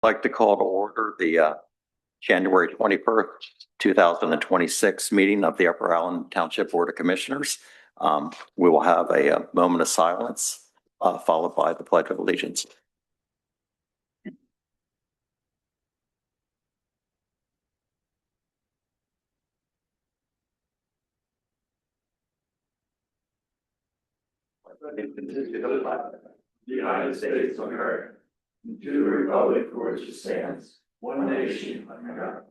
Like to call to order the January 21st, 2026 meeting of the Upper Island Township Board of Commissioners. We will have a moment of silence followed by the Pledge of Allegiance. The United States of America, to the republic for which it stands, one nation under God,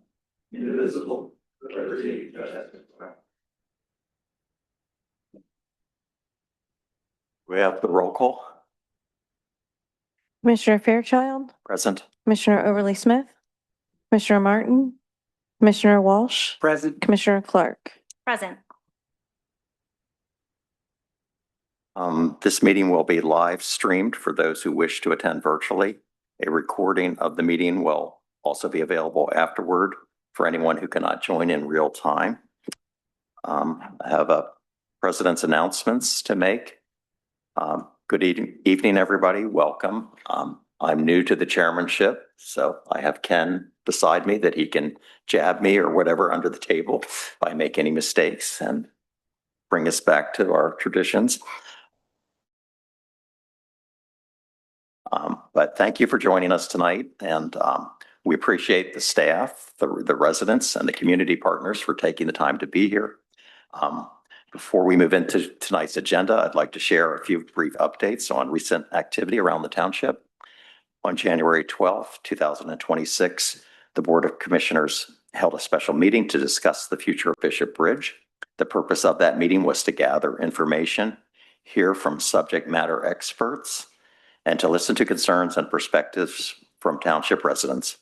indivisible, with liberty and justice. We have the roll call. Commissioner Fairchild, Present. Commissioner Overly Smith, Commissioner Martin, Commissioner Walsh, Present. Commissioner Clark. Present. This meeting will be live streamed for those who wish to attend virtually. A recording of the meeting will also be available afterward for anyone who cannot join in real time. I have a president's announcements to make. Good evening, everybody. Welcome. I'm new to the chairmanship, so I have Ken beside me that he can jab me or whatever under the table if I make any mistakes and bring us back to our traditions. But thank you for joining us tonight, and we appreciate the staff, the residents, and the community partners for taking the time to be here. Before we move into tonight's agenda, I'd like to share a few brief updates on recent activity around the township. On January 12th, 2026, the Board of Commissioners held a special meeting to discuss the future of Bishop Bridge. The purpose of that meeting was to gather information, hear from subject matter experts, and to listen to concerns and perspectives from township residents.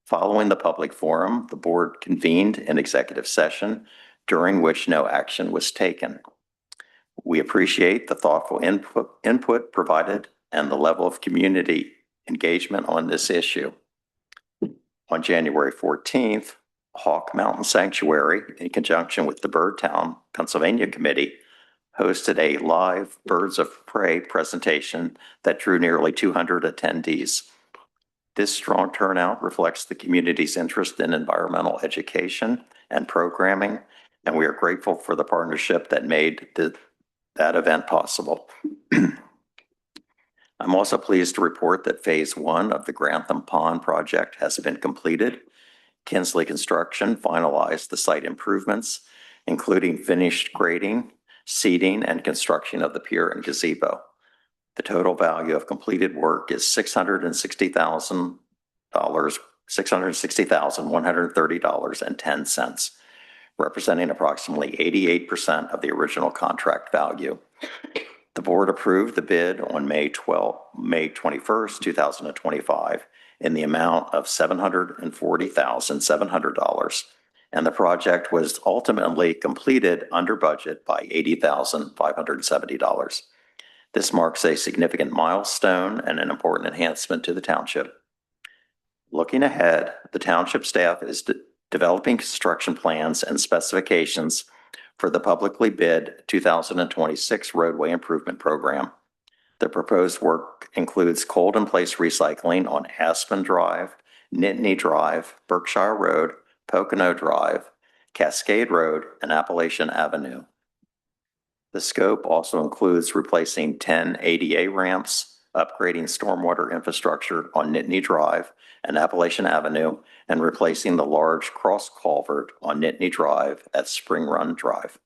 Following the public forum, the board convened an executive session during which no action was taken. We appreciate the thoughtful input provided and the level of community engagement on this issue. On January 14th, Hawk Mountain Sanctuary, in conjunction with the Birdtown, Pennsylvania Committee, hosted a live Birds of Prey presentation that drew nearly 200 attendees. This strong turnout reflects the community's interest in environmental education and programming, and we are grateful for the partnership that made that event possible. I'm also pleased to report that Phase 1 of the Grantham Pond project has been completed. Kinsley Construction finalized the site improvements, including finished grading, seeding, and construction of the pier and gazebo. The total value of completed work is $660,130.10, representing approximately 88% of the original contract value. The board approved the bid on May 21st, 2025, in the amount of $740,700, and the project was ultimately completed under budget by $80,570. This marks a significant milestone and an important enhancement to the township. Looking ahead, the township staff is developing construction plans and specifications for the publicly bid 2026 roadway improvement program. The proposed work includes cold-in-place recycling on Aspen Drive, Nittany Drive, Berkshire Road, Pocono Drive, Cascade Road, and Appalachian Avenue. The scope also includes replacing 10 ADA ramps, upgrading stormwater infrastructure on Nittany Drive and Appalachian Avenue, and replacing the large cross culvert on Nittany Drive at Spring Run Drive.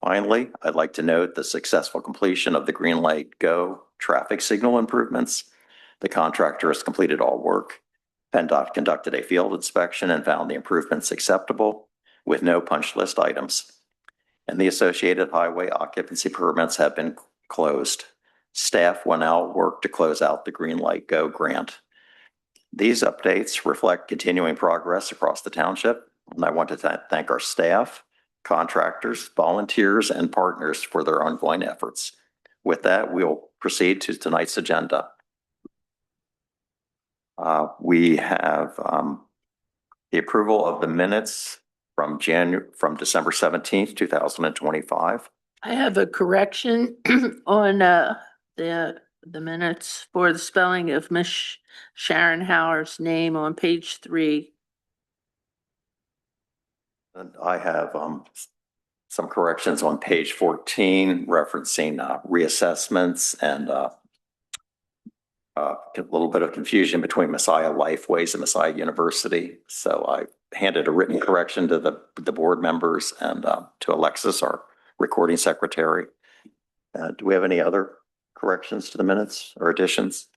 Finally, I'd like to note the successful completion of the Green Light Go traffic signal improvements. The contractor has completed all work. PennDOT conducted a field inspection and found the improvements acceptable with no punch list items. And the associated highway occupancy permits have been closed. Staff will now work to close out the Green Light Go grant. These updates reflect continuing progress across the township, and I want to thank our staff, contractors, volunteers, and partners for their ongoing efforts. With that, we'll proceed to tonight's agenda. We have the approval of the minutes from December 17th, 2025. I have a correction on the the minutes for the spelling of Miss Sharon Howard's name on page 3. And I have some corrections on page 14 referencing reassessments and a little bit of confusion between Messiah Lifeways and Messiah University. So I handed a written correction to the board members and to Alexis, our recording secretary. Do we have any other corrections to the minutes or additions?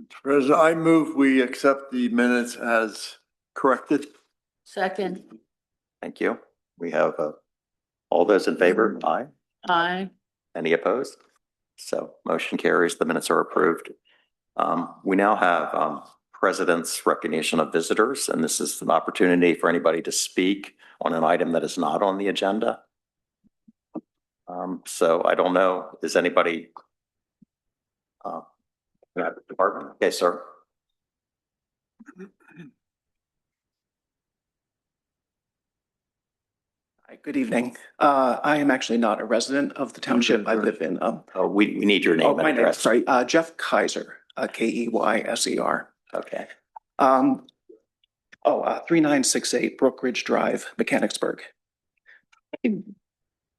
Mr. President, I move we accept the minutes as corrected. Second. Thank you. We have all those in favor? Aye. Aye. Any opposed? So motion carries. The minutes are approved. We now have President's recognition of visitors, and this is an opportunity for anybody to speak on an item that is not on the agenda. So I don't know, is anybody in that department? Okay, sir. Hi, good evening. I am actually not a resident of the township. I live in, We need your name and my name, address. sorry, Jeff Kaiser, Keyser. Okay. 3968 Brook Ridge Drive, Mechanicsburg.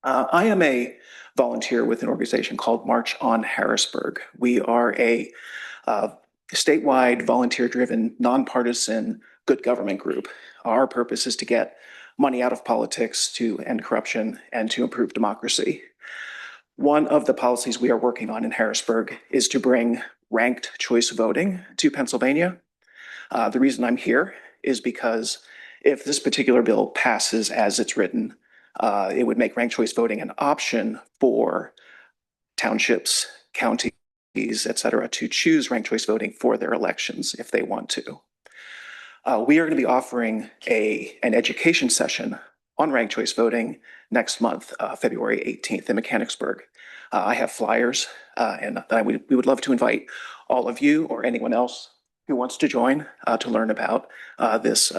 I am a volunteer with an organization called March on Harrisburg. We are a statewide, volunteer-driven, nonpartisan, good government group. Our purpose is to get money out of politics, to end corruption, and to improve democracy. One of the policies we are working on in Harrisburg is to bring ranked choice voting to Pennsylvania. The reason I'm here is because if this particular bill passes as it's written, it would make ranked choice voting an option for townships, counties, et cetera, to choose ranked choice voting for their elections if they want to. We are going to be offering an education session on ranked choice voting next month, February 18th in Mechanicsburg. I have flyers, and we would love to invite all of you or anyone else who wants to join to learn about this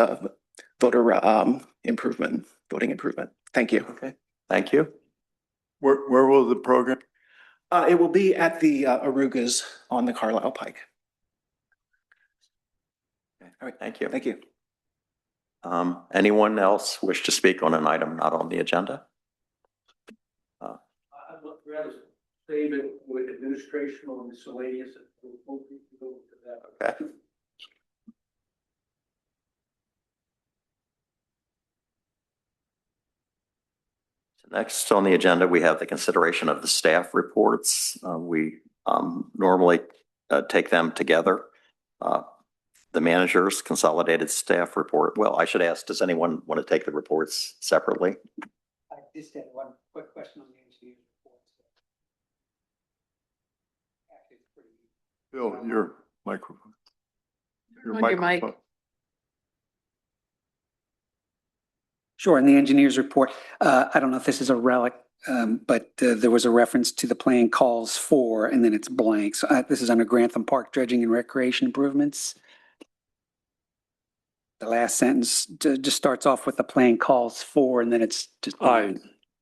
voter improvement, voting improvement. Thank you. Okay. Thank you. Where will the program? It will be at the Arugas on the Carlisle Pike. All right. Thank you. Thank you. Anyone else wish to speak on an item not on the agenda? I'd rather save it with administration or miscellaneous. Okay. So next on the agenda, we have the consideration of the staff reports. We normally take them together. The manager's consolidated staff report. Well, I should ask, does anyone want to take the reports separately? I just had one quick question on the engineer's report. Actually, it's pretty easy. Bill, your microphone. On your mic. Sure, in the engineer's report, I don't know if this is a relic, but there was a reference to the plan calls for, and then it's blank. So this is under Grantham Park dredging and recreation improvements. The last sentence just starts off with the plan calls for, and then it's just. I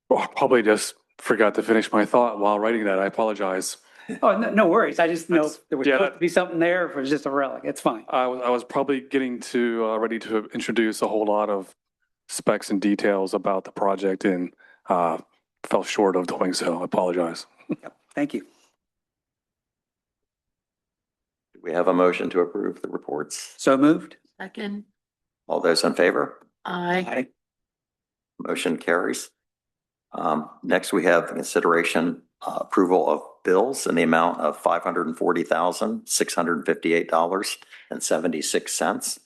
probably just forgot to finish my thought while writing that. I apologize. Oh, no worries. I just know That's- there was yeah, supposed to be something there, if it was just a relic. It's fine. I was probably getting to ready to introduce a whole lot of specs and details about the project and fell short of doing so. I apologize. Yep. Thank you. Do we have a motion to approve the reports? So moved. Second. All those in favor? Aye. Aye. Motion carries. Next, we have the consideration approval of bills in the amount of $540,658.76.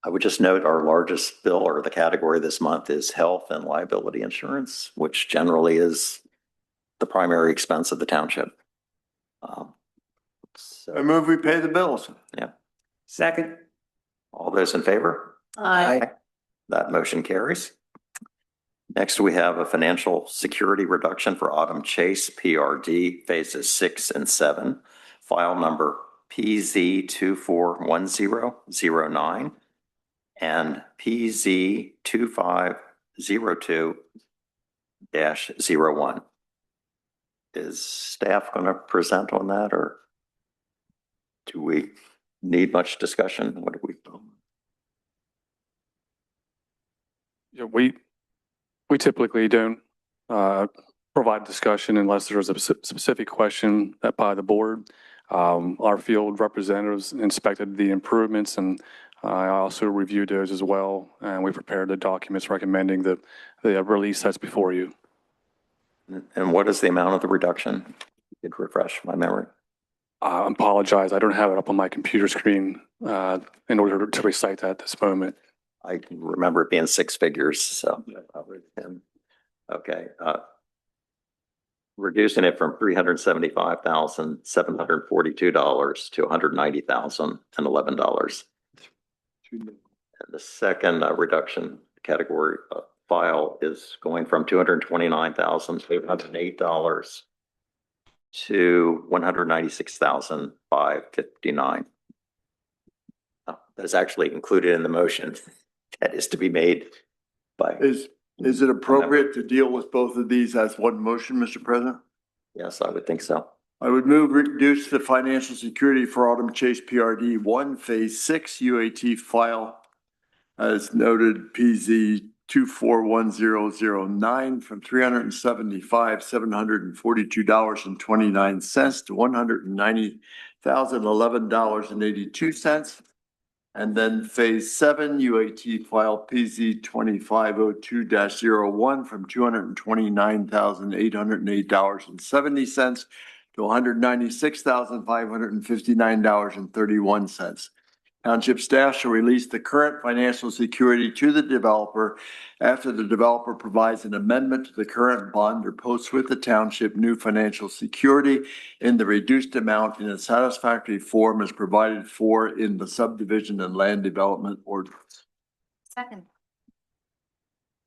I would just note our largest bill or the category this month is health and liability insurance, which generally is the primary expense of the township. I So move we pay the bills. Second. all those in favor? Aye. That motion carries. Next, we have a financial security reduction for Autumn Chase PRD phases 6 and 7, file number PZ 241009 and PZ 2502-01. Is staff going to present on that, or do we need much discussion? What do we? Yeah, we typically don't provide discussion unless there's a specific question that by the board. Our field representatives inspected the improvements, and I also reviewed those as well. And we prepared the documents recommending the release that's before you. And what is the amount of the reduction? You could refresh my memory. I apologize, I don't have it up on my computer screen in order to recite that at this moment. I can remember it being six figures, so. Okay. Reducing it from $375,742 to $190,011. And the second reduction category file is going from $229,808 to $196,559. That is actually included in the motion that is to be made by. Is it appropriate to deal with both of these as one motion, Mr. President? Yes, I would think so. I would move reduce the financial security for Autumn Chase PRD 1 Phase 6 UAT file as noted PZ 241009 from $375,742.29 to $190,011.82. And then Phase 7 UAT file PZ 2502-01 from $229,808.70 to $196,559.31. Township staff shall release the current financial security to the developer after the developer provides an amendment to the current bond or posts with the township new financial security in the reduced amount in a satisfactory form as provided for in the subdivision and land development ordinance. Second.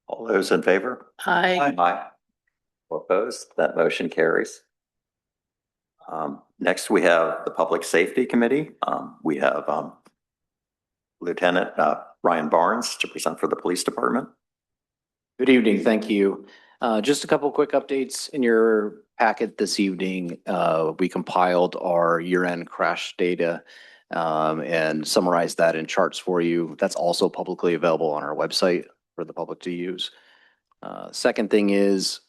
All those in favor? Aye. Aye. Opposed? That motion carries. Next, we have the Public Safety Committee. We have Lieutenant Ryan Barnes to present for the Police Department. Good evening. Thank you. Just a couple quick updates in your packet this evening. We compiled our year-end crash data and summarized that in charts for you. That's also publicly available on our website for the public to use. Second thing is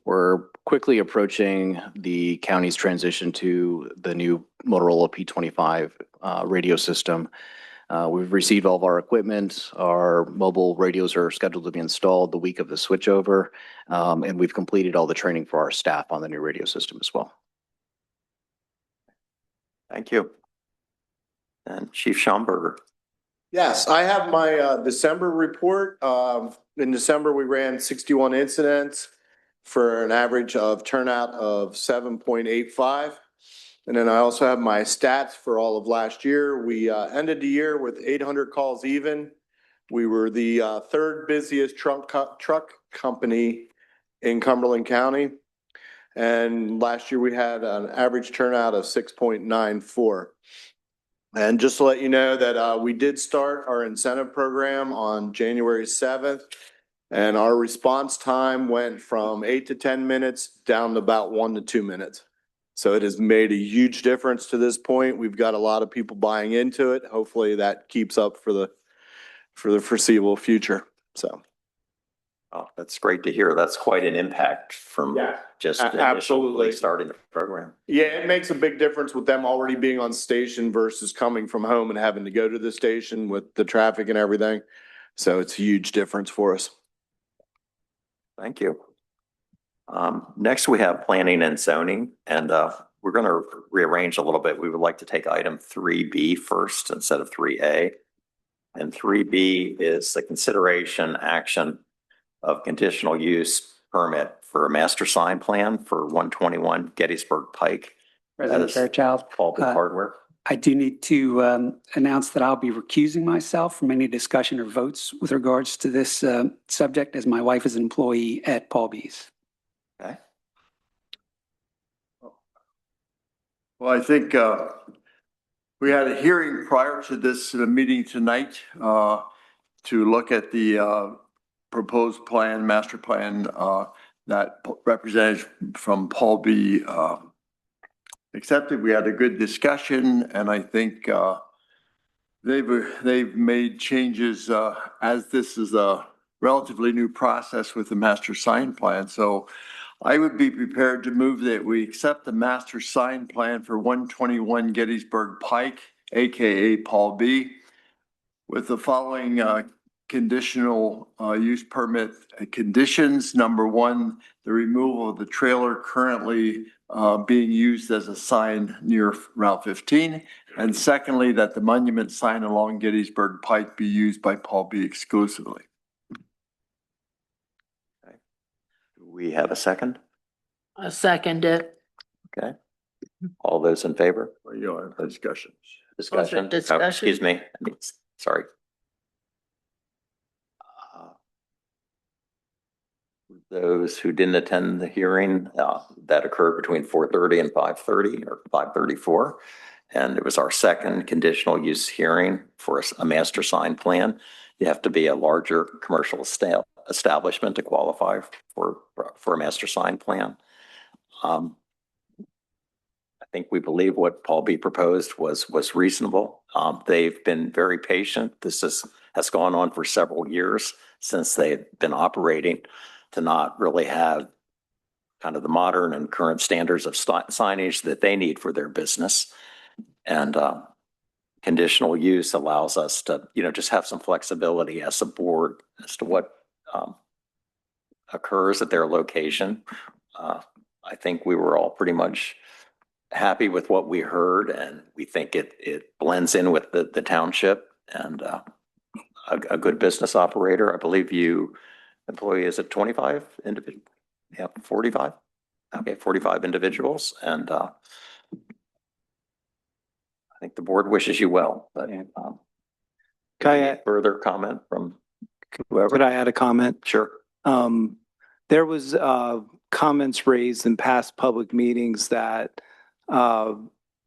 we're quickly approaching the county's transition to the new Motorola P25 radio system. We've received all of our equipment. Our mobile radios are scheduled to be installed the week of the switchover, and we've completed all the training for our staff on the new radio system as well. Thank you. And Chief Schomburger. Yes, I have my December report. In December, we ran 61 incidents for an average of turnout of 7.85. And then I also have my stats for all of last year. We ended the year with 800 calls even. We were the third busiest truck company in Cumberland County. And last year we had an average turnout of 6.94. And just to let you know that we did start our incentive program on January 7th. And our response time went from 8 to 10 minutes down to about 1 to 2 minutes. So it has made a huge difference to this point. We've got a lot of people buying into it. Hopefully that keeps up for the foreseeable future. So. Oh, that's great to hear. That's quite an impact from just absolutely starting the program. Yeah, it makes a big difference with them already being on station versus coming from home and having to go to the station with the traffic and everything. So it's a huge difference for us. Thank you. Next, we have planning and zoning, and we're going to rearrange a little bit. We would like to take item 3B first instead of 3A. And 3B is the consideration action of conditional use permit for a master sign plan for 121 Gettysburg Pike. President Fairchild. Paul Hardware. I do need to announce that I'll be recusing myself from any discussion or votes with regards to this subject, as my wife is an employee at Paul B's. Okay. Well, I think we had a hearing prior to this meeting tonight to look at the proposed plan, master plan that representative from Paul B. Accepted. We had a good discussion, and I think they've made changes as this is a relatively new process with the master sign plan. So I would be prepared to move that we accept the master sign plan for 121 Gettysburg Pike, AKA Paul B., with the following conditional use permit conditions. Number one, the removal of the trailer currently being used as a sign near Route 15. And secondly, that the monument sign along Gettysburg Pike be used by Paul B. exclusively. Do we have a second? I second it. Okay. All those in favor? Well, you know, discussion. Discussion? Discussion. Oh, excuse me. Sorry. Those who didn't attend the hearing that occurred between 4:30 and 5:30 or 5:34. And it was our second conditional use hearing for a master sign plan. You have to be a larger commercial establishment to qualify for a master sign plan. I think we believe what Paul B. proposed was reasonable. They've been very patient. This has gone on for several years since they've been operating, to not really have kind of the modern and current standards of signage that they need for their business. And conditional use allows us to, just have some flexibility as a board as to what occurs at their location. I think we were all pretty much happy with what we heard, and we think it blends in with the township and a good business operator. I believe you employee is at 25 individuals? Yeah, 45? Okay, 45 individuals. And I think the board wishes you well, but Can I any further comment from whoever? Could I add a comment? Sure. There was comments raised in past public meetings that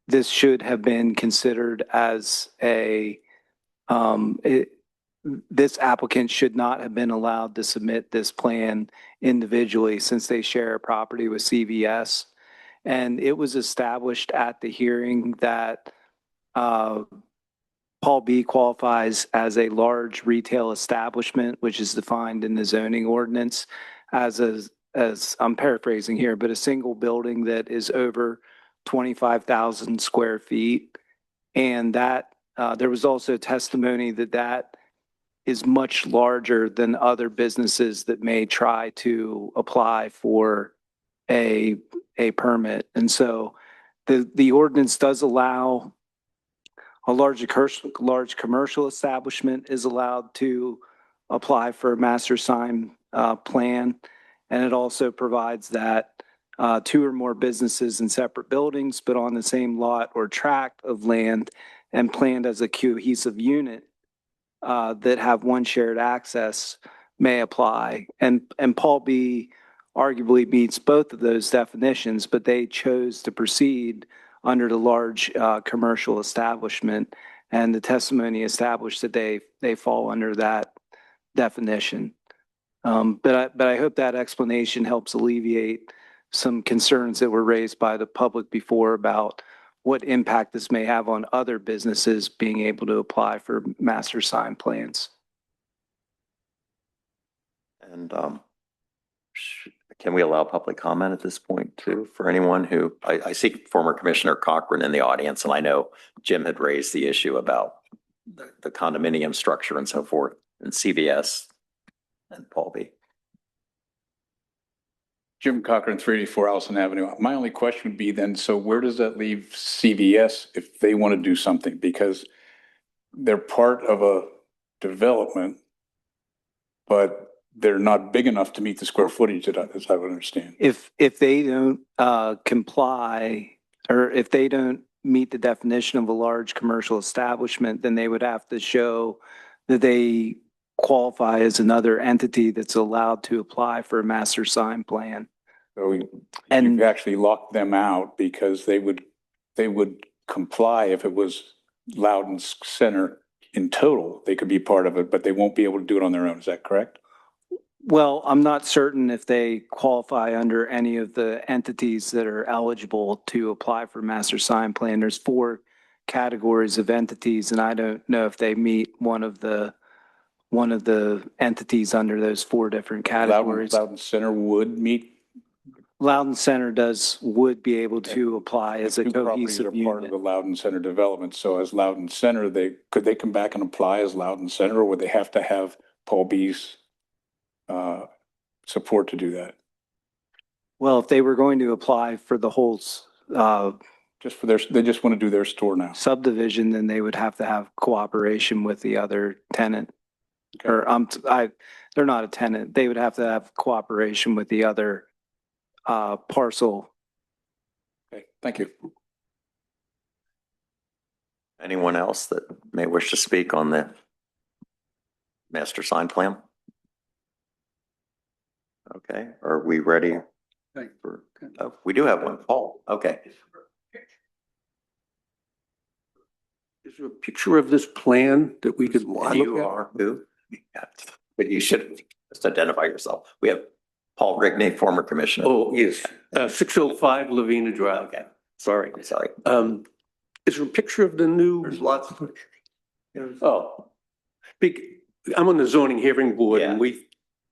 this should have been considered as this applicant should not have been allowed to submit this plan individually since they share a property with CVS. And it was established at the hearing that Paul B qualifies as a large retail establishment, which is defined in the zoning ordinance as I'm paraphrasing here, but a single building that is over 25,000 square feet. And that there was also testimony that is much larger than other businesses that may try to apply for a permit. And so the ordinance does allow a large commercial establishment is allowed to apply for a master sign plan. And it also provides that two or more businesses in separate buildings, but on the same lot or tract of land and planned as a cohesive unit that have one shared access may apply. And Paul B arguably meets both of those definitions, but they chose to proceed under the large commercial establishment, and the testimony established that they fall under that definition. But I hope that explanation helps alleviate some concerns that were raised by the public before about what impact this may have on other businesses being able to apply for master sign plans. And can we allow public comment at this point too, for anyone who, I see former Commissioner Cochran in the audience, and I know Jim had raised the issue about the condominium structure and so forth, and CVS and Paul B. Jim Cochran, 384 Allison Avenue. My only question would be then, so where does that leave CVS if they want to do something? Because they're part of a development, but they're not big enough to meet the square footage, as I would understand. If they don't comply, or if they don't meet the definition of a large commercial establishment, then they would have to show that they qualify as another entity that's allowed to apply for a master sign plan. So you actually locked them out because they would comply if it was Loudon Center in total. They could be part of it, but they won't be able to do it on their own. Is that correct? Well, I'm not certain if they qualify under any of the entities that are eligible to apply for master sign plan. There's 4 categories of entities, and I don't know if they meet one of the entities under those 4 different categories. Loudon Center would meet. Loudon Center would be able to apply as a Two properties cohesive are part of unit. the Loudon Center development. So as Loudon Center, could they come back and apply as Loudon Center, or would they have to have Paul B's support to do that? Well, if they were going to apply for the whole Just they just want to do their store now. subdivision, then they would have to have cooperation with the other tenant. Okay. Or they're not a tenant. They would have to have cooperation with the other parcel. Okay, thank you. Anyone else that may wish to speak on the master sign plan? Okay, are we ready for, oh, we do have one. Paul, okay. Is there a picture of this plan that we could look You at? are who? Yeah, but you should just identify yourself. We have Paul Rigney, former commissioner. Oh, yes, 605 Lavina Drive. Okay, sorry. Is there a picture of the new? There's lots of pictures. Oh, I'm on the zoning hearing board and Yeah. we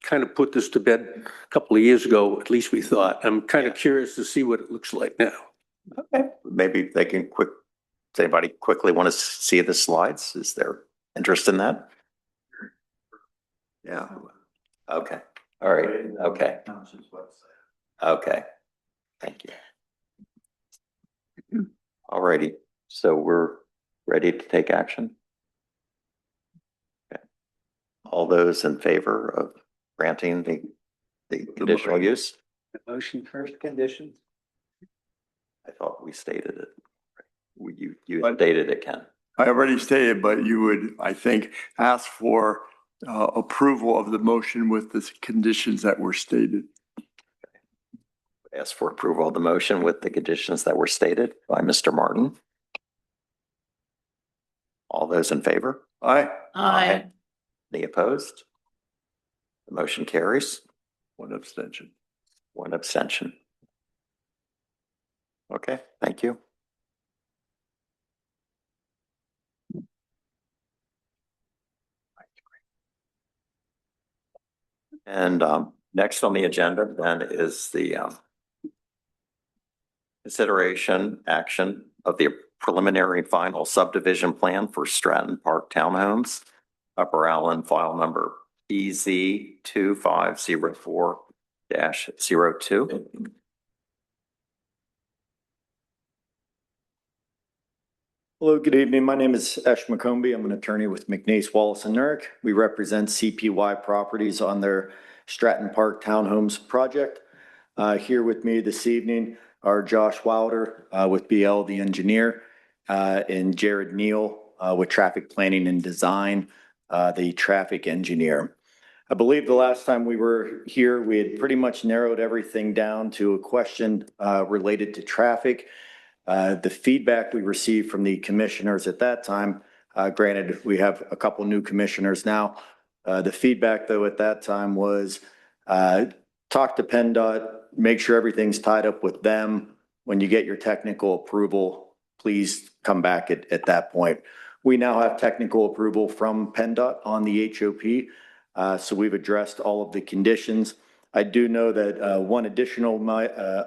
kind of put this to bed a couple of years ago, at least we thought. I'm kind of curious to see what it looks like now. Okay, maybe they can does anybody quickly want to see the slides? Is there interest in that? Yeah. Okay, all right, okay. Okay, thank you. All righty, so we're ready to take action? Okay. All those in favor of granting the conditional use? Motion first condition. I thought we stated it. You stated it, Ken. I already stated, but you would, I think, ask for approval of the motion with the conditions that were stated. Ask for approval of the motion with the conditions that were stated by Mr. Martin. All those in favor? Aye. Aye. Any opposed? The motion carries. One abstention. One abstention. Okay, thank you. And next on the agenda then is the consideration action of the preliminary and final subdivision plan for Stratton Park Townhomes, Upper Allen, file number EZ 2504-02. Hello, good evening. My name is Ash McCombie. I'm an attorney with McNeese, Wallace and Nurk. We represent CPY Properties on their Stratton Park Townhomes project. Here with me this evening are Josh Wilder with BL, the engineer, and Jared Neal with Traffic Planning and Design, the traffic engineer. I believe the last time we were here, we had pretty much narrowed everything down to a question related to traffic. The feedback we received from the commissioners at that time, granted, we have a couple new commissioners now. The feedback though at that time was talk to PennDOT, make sure everything's tied up with them. When you get your technical approval, please come back at that point. We now have technical approval from PennDOT on the HOP. So we've addressed all of the conditions. I do know that one additional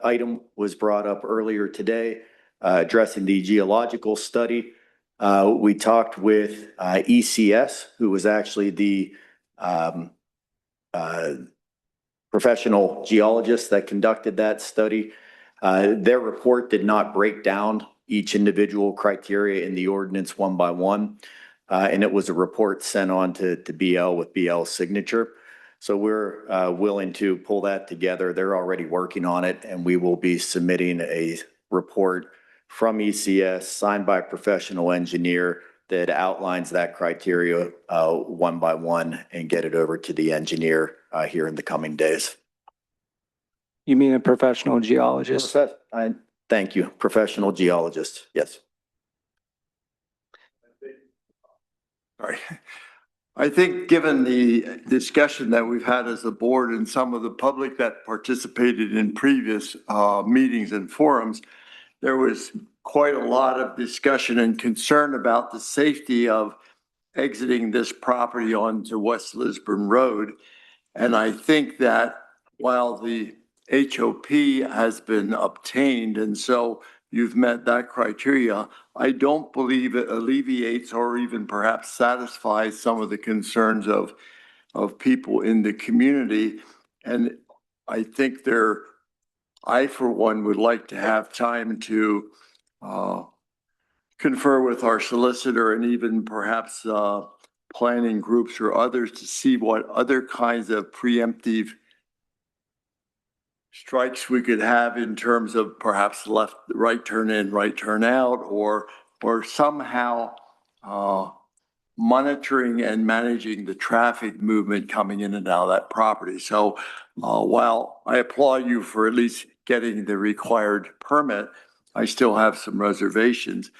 item was brought up earlier today, addressing the geological study. We talked with ECS, who was actually the professional geologist that conducted that study. Their report did not break down each individual criteria in the ordinance one by one. And it was a report sent on to BL with BL's signature. So we're willing to pull that together. They're already working on it, and we will be submitting a report from ECS signed by a professional engineer that outlines that criteria one by one and get it over to the engineer here in the coming days. You mean a professional geologist? Thank you. Professional geologist. Yes. All right. I think given the discussion that we've had as a board and some of the public that participated in previous meetings and forums, there was quite a lot of discussion and concern about the safety of exiting this property onto West Lisburn Road. And I think that while the HOP has been obtained, and so you've met that criteria, I don't believe it alleviates or even perhaps satisfies some of the concerns of people in the community. And I think I, for one, would like to have time to confer with our solicitor and even perhaps planning groups or others to see what other kinds of preemptive strikes we could have in terms of perhaps right turn in, right turn out, or somehow monitoring and managing the traffic movement coming in and out of that property. So while I applaud you for at least getting the required permit, I still have some reservations.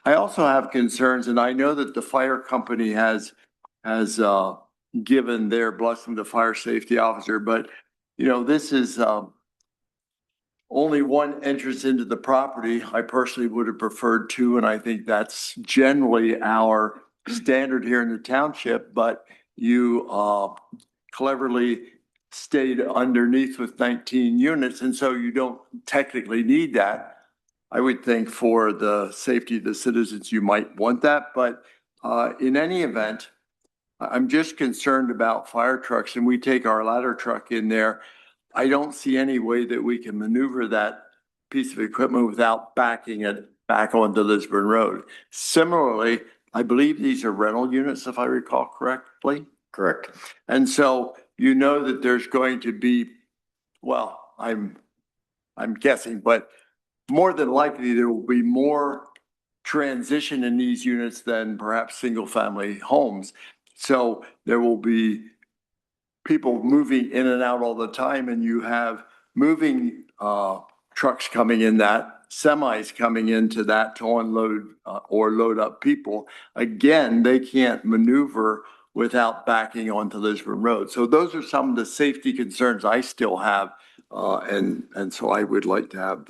I also have concerns, and I know that the fire company has given their blessing to the fire safety officer, but this is only one entrance into the property. I personally would have preferred two, and I think that's generally our standard here in the township, but you cleverly stayed underneath with 19 units, and so you don't technically need that. I would think for the safety of the citizens, you might want that, but in any event, I'm just concerned about fire trucks, and we take our ladder truck in there. I don't see any way that we can maneuver that piece of equipment without backing it back onto Lisburn Road. Similarly, I believe these are rental units, if I recall correctly. Correct. And so that there's going to be, well, I'm guessing, but more than likely there will be more transition in these units than perhaps single family homes. So there will be people moving in and out all the time, and you have moving trucks coming in that, semis coming into that to unload or load up people. Again, they can't maneuver without backing onto Lisburn Road. So those are some of the safety concerns I still have. And so I would like to have,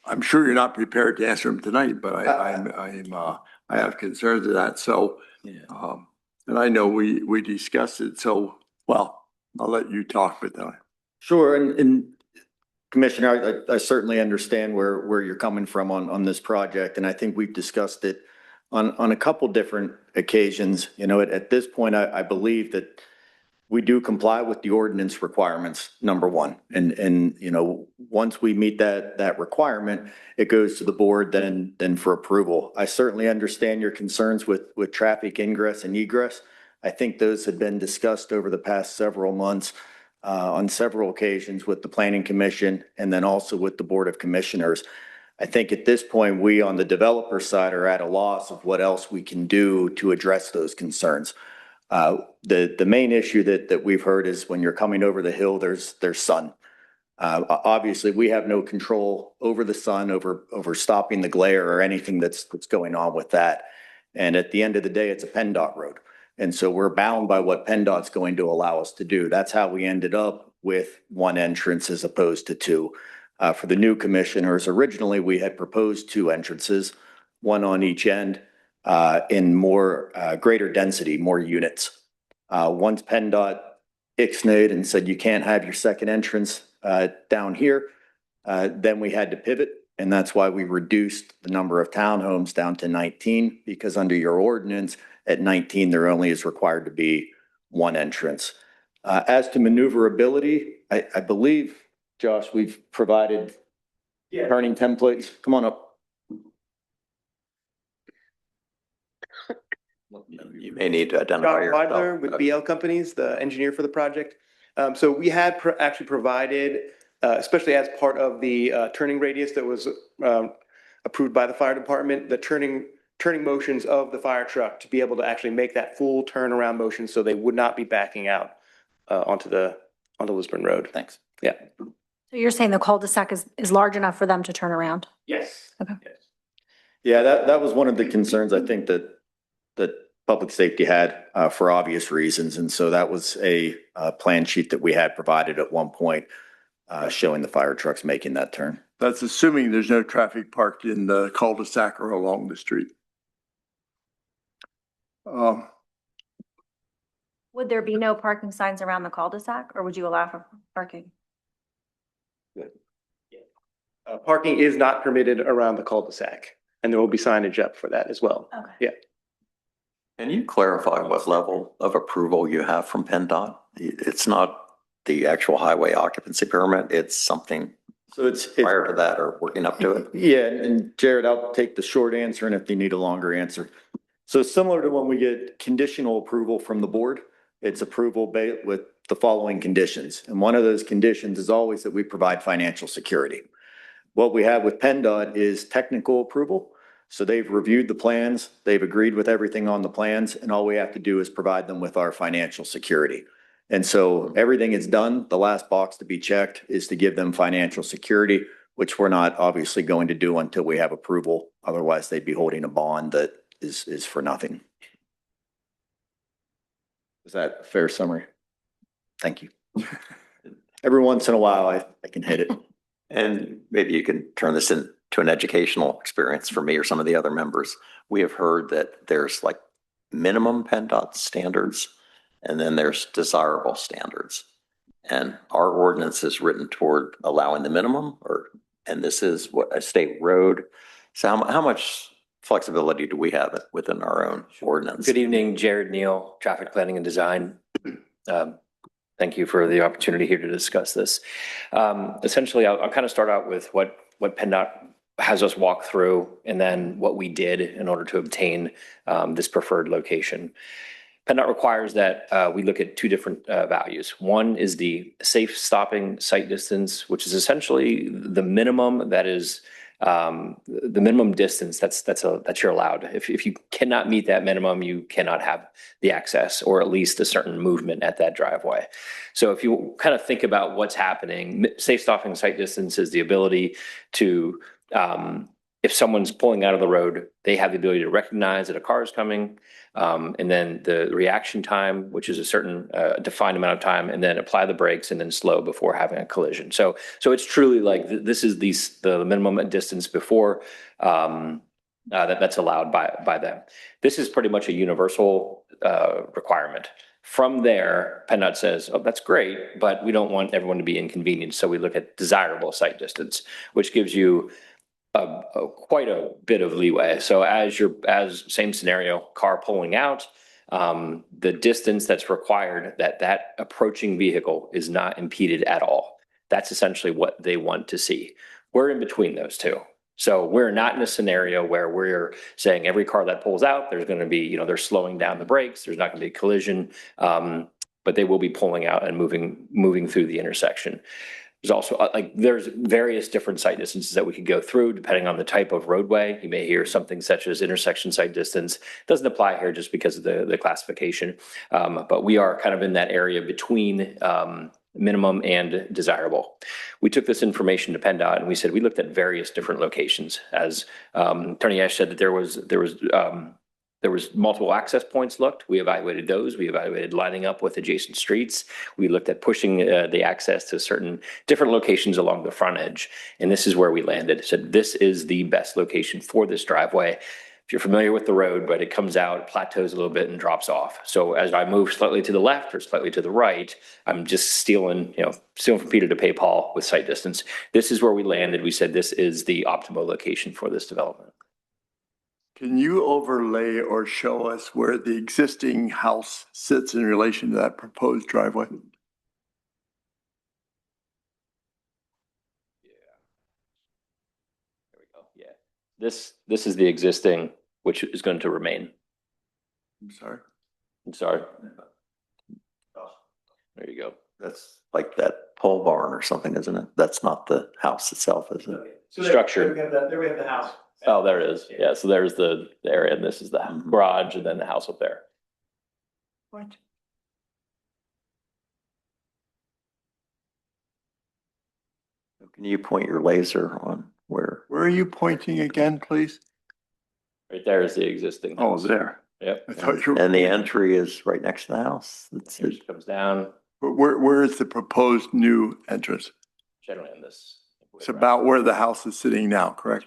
I'm sure you're not prepared to answer them tonight, but I have concerns of that. So, and I know we discussed it. So, well, I'll let you talk, but Sure. And Commissioner, I certainly understand where you're coming from on this project. And I think we've discussed it on a couple different occasions. At this point, I believe that we do comply with the ordinance requirements, number one. And once we meet that requirement, it goes to the board then for approval. I certainly understand your concerns with traffic ingress and egress. I think those had been discussed over the past several months on several occasions with the Planning Commission and then also with the Board of Commissioners. I think at this point, we on the developer side are at a loss of what else we can do to address those concerns. The main issue that we've heard is when you're coming over the hill, there's sun. Obviously, we have no control over the sun, over stopping the glare or anything that's going on with that. And at the end of the day, it's a PennDOT road. And so we're bound by what PennDOT's going to allow us to do. That's how we ended up with one entrance as opposed to two. For the new commissioners, originally we had proposed two entrances, one on each end, in more greater density, more units. Once PennDOT ixnayed and said you can't have your second entrance down here, then we had to pivot, and that's why we reduced the number of townhomes down to 19, because under your ordinance, at 19, there only is required to be one entrance. As to maneuverability, I believe, Josh, we've provided turning templates. Come on up. You may need to identify yourself. John Weidler with BL Companies, the engineer for the project. So we had actually provided, especially as part of the turning radius that was approved by the fire department, the turning motions of the fire truck to be able to actually make that full turnaround motion so they would not be backing out onto Lisburn Road. Thanks. Yeah. So you're saying the cul-de-sac is large enough for them to turn around? Yes. Okay. Yeah, that was one of the concerns I think that public safety had for obvious reasons. And so that was a plan sheet that we had provided at one point showing the fire trucks making that turn. That's assuming there's no traffic parked in the cul-de-sac or along the street. Would there be no parking signs around the cul-de-sac or would you allow for parking? Parking is not permitted around the cul-de-sac, and there will be signage up for that as well. Okay. Yeah. Can you clarify what level of approval you have from PennDOT? It's not the actual highway occupancy permit, it's something So it's prior to that or working up to it? Yeah, and Jared, I'll take the short answer and if you need a longer answer. So similar to when we get conditional approval from the board, it's approval with the following conditions. And one of those conditions is always that we provide financial security. What we have with PennDOT is technical approval. So they've reviewed the plans, they've agreed with everything on the plans, and all we have to do is provide them with our financial security. And so everything is done. The last box to be checked is to give them financial security, which we're not obviously going to do until we have approval. Otherwise, they'd be holding a bond that is for nothing. Is that a fair summary? Thank you. Every once in a while, I can hit it. And maybe you can turn this into an educational experience for me or some of the other members. We have heard that there's like minimum PennDOT standards and then there's desirable standards. And our ordinance is written toward allowing the minimum and this is what a state road. So how much flexibility do we have within our own ordinance? Good evening, Jared Neal, Traffic Planning and Design. Thank you for the opportunity here to discuss this. Essentially, I'll kind of start out with what PennDOT has us walk through and then what we did in order to obtain this preferred location. PennDOT requires that we look at two different values. One is the safe stopping sight distance, which is essentially the minimum that is the minimum distance that you're allowed. If you cannot meet that minimum, you cannot have the access or at least a certain movement at that driveway. So if you kind of think about what's happening, safe stopping sight distance is the ability to, if someone's pulling out of the road, they have the ability to recognize that a car is coming, and then the reaction time, which is a certain defined amount of time, and then apply the brakes and then slow before having a collision. So it's truly like this is the minimum distance before that's allowed by them. This is pretty much a universal requirement. From there, PennDOT says, oh, that's great, but we don't want everyone to be inconvenienced. So we look at desirable sight distance, which gives you quite a bit of leeway. So as same scenario, car pulling out, the distance that's required that approaching vehicle is not impeded at all. That's essentially what they want to see. We're in between those two. So we're not in a scenario where we're saying every car that pulls out, there's going to be, they're slowing down the brakes. There's not going to be a collision, but they will be pulling out and moving through the intersection. There's also there's various different sight distances that we could go through depending on the type of roadway. You may hear something such as intersection sight distance. Doesn't apply here just because of the classification. But we are kind of in that area between minimum and desirable. We took this information to PennDOT and we said, we looked at various different locations. As Attorney Ash said that there was multiple access points looked. We evaluated those. We evaluated lining up with adjacent streets. We looked at pushing the access to certain different locations along the front edge. And this is where we landed. Said this is the best location for this driveway. If you're familiar with the road, but it comes out, plateaus a little bit and drops off. So as I move slightly to the left or slightly to the right, I'm just stealing from Peter to pay Paul with sight distance. This is where we landed. We said this is the optimal location for this development. Can you overlay or show us where the existing house sits in relation to that proposed driveway? There we go. Yeah. This is the existing, which is going to remain. I'm sorry. There you go. That's like that pole barn or something, isn't it? That's not the house itself, is it? So Structure. There we have the house. Oh, there it is. Yeah, so there's the area, and this is the garage, and then the house up there. What? Can you point your laser on where? Where are you pointing again, please? Right there is the existing Oh, house. there. Yep. I thought you were. And the entry is right next to the house. It comes down Where is the proposed new entrance? generally in this. It's about where the house is sitting now, correct?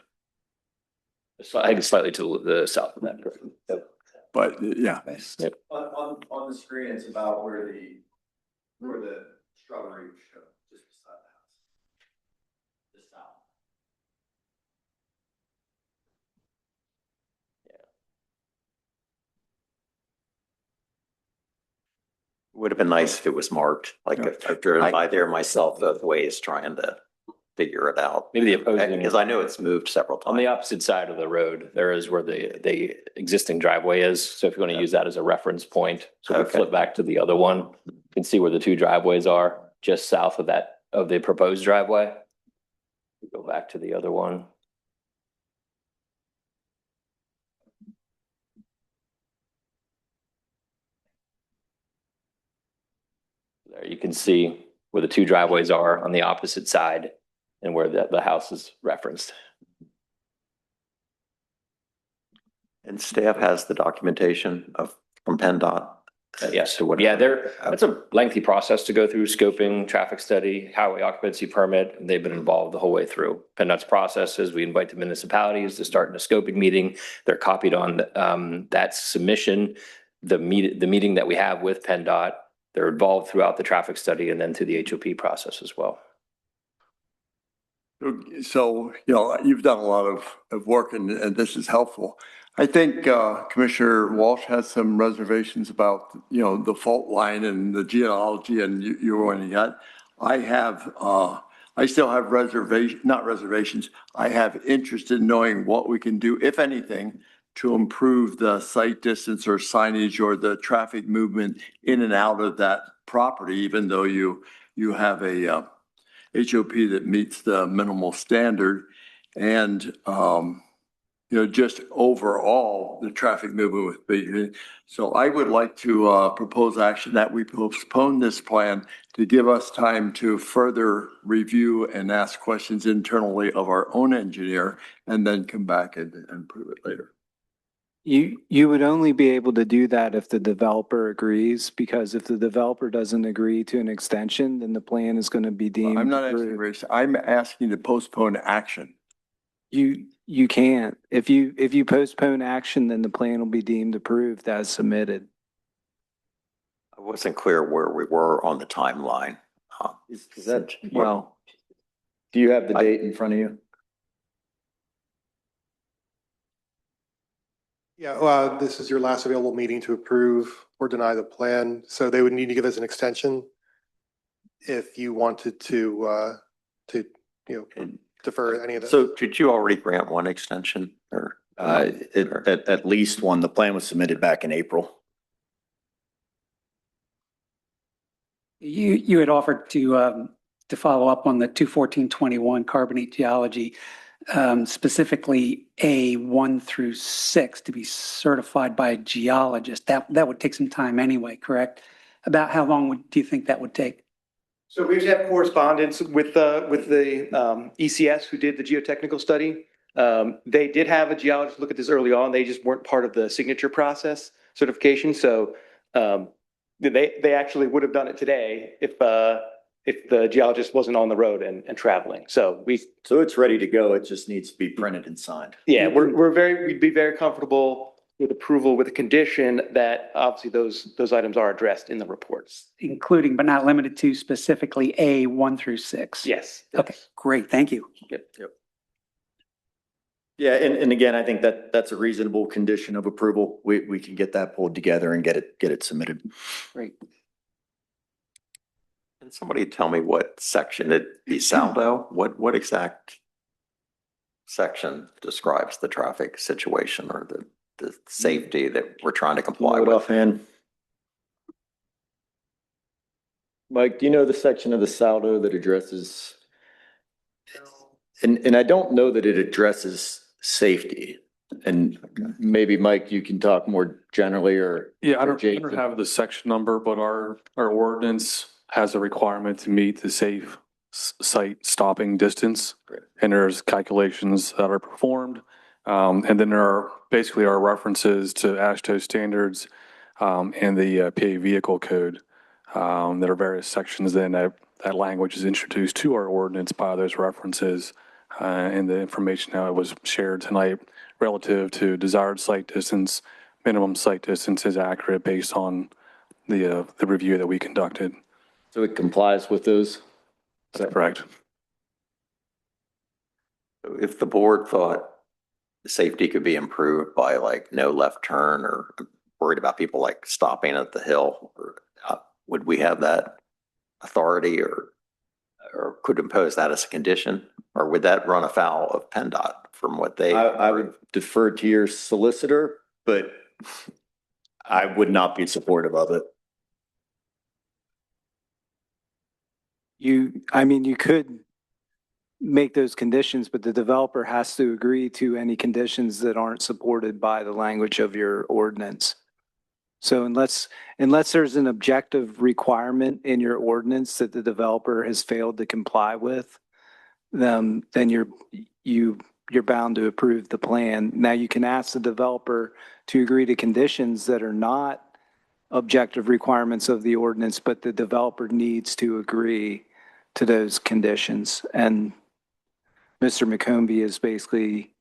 I think it's slightly to the south of that. Yep. But yeah. Yep. On the screen, it's about where the shrubbery show, just beside the house. Just south. Would have been nice if it was marked, like I've driven by there myself both ways trying to figure it out. Maybe the opposing. Because I know it's moved several On times. the opposite side of the road, there is where the existing driveway is. So if you want to use that as a reference point, so we Okay. flip back to the other one, you can see where the two driveways are, just south of that, of the proposed driveway. We Go back to the other one. There you can see where the two driveways are on the opposite side and where the house is referenced. And staff has the documentation from PennDOT. Yes, yeah, that's a lengthy process to go through, scoping, traffic study, highway occupancy permit, and they've been involved the whole way through. PennDOT's processes, we invite the municipalities to start in a scoping meeting. They're copied on that submission, the meeting that we have with PennDOT. They're involved throughout the traffic study and then through the HOP process as well. So, you've done a lot of work and this is helpful. I think Commissioner Walsh has some reservations about, the fault line and the geology and you're on that. I still have not reservations. I have interest in knowing what we can do, if anything, to improve the sight distance or signage or the traffic movement in and out of that property, even though you have a HOP that meets the minimal standard. And, just overall, the traffic movement with big. So I would like to propose action that we postpone this plan to give us time to further review and ask questions internally of our own engineer and then come back and prove it later. You would only be able to do that if the developer agrees, because if the developer doesn't agree to an extension, then the plan is going to be deemed. I'm not asking, Rich, I'm asking to postpone action. You can't. If you postpone action, then the plan will be deemed approved as submitted. I wasn't clear where we were on the timeline. Is that, well, do you have the date in front of you? Yeah, well, this is your last available meeting to approve or deny the plan, so they would need to give us an extension if you wanted to defer any of that. So did you already grant one extension or? At least one. The plan was submitted back in April. You had offered to follow up on the 21421 carbonate geology, specifically A1 through 6 to be certified by a geologist. That would take some time anyway, correct? About how long do you think that would take? So we actually have correspondence with the ECS who did the geotechnical study. They did have a geologist look at this early on. They just weren't part of the signature process certification. So they actually would have done it today if the geologist wasn't on the road and traveling. So it's ready to go. It just needs to be printed and signed. Yeah, we'd be very comfortable with approval with a condition that obviously those items are addressed in the reports. Including but not limited to specifically A1 through 6? Yes. Okay, great. Thank you. Yep. Yeah, and again, I think that's a reasonable condition of approval. We can get that pulled together and get it submitted. Great. Can somebody tell me what section DeSalvo, what exact section describes the traffic situation or the safety that we're trying to comply with? Offhand. Mike, do you know the section of the Saldo that addresses? And I don't know that it addresses safety. And maybe Mike, you can talk more generally or. Yeah, I don't have the section number, but our ordinance has a requirement to meet the safe site stopping distance. And there's calculations that are performed And then there are basically our references to AASHTO standards and the PA vehicle code. There are various sections then that language is introduced to our ordinance by those references and the information how it was shared tonight relative to desired site distance, minimum site distance is accurate based on the review that we conducted. So it complies with those? That's correct. If the board thought the safety could be improved by like no left turn or worried about people like stopping at the hill, or, would we have that authority or could impose that as a condition? Or would that run afoul of PennDOT from what they? I would defer to your solicitor, but I would not be supportive of it. You could make those conditions, but the developer has to agree to any conditions that aren't supported by the language of your ordinance. So unless there's an objective requirement in your ordinance that the developer has failed to comply with, then you're bound to approve the plan. Now you can ask the developer to agree to conditions that are not objective requirements of the ordinance, but the developer needs to agree to those conditions. And Mr. McCombie has basically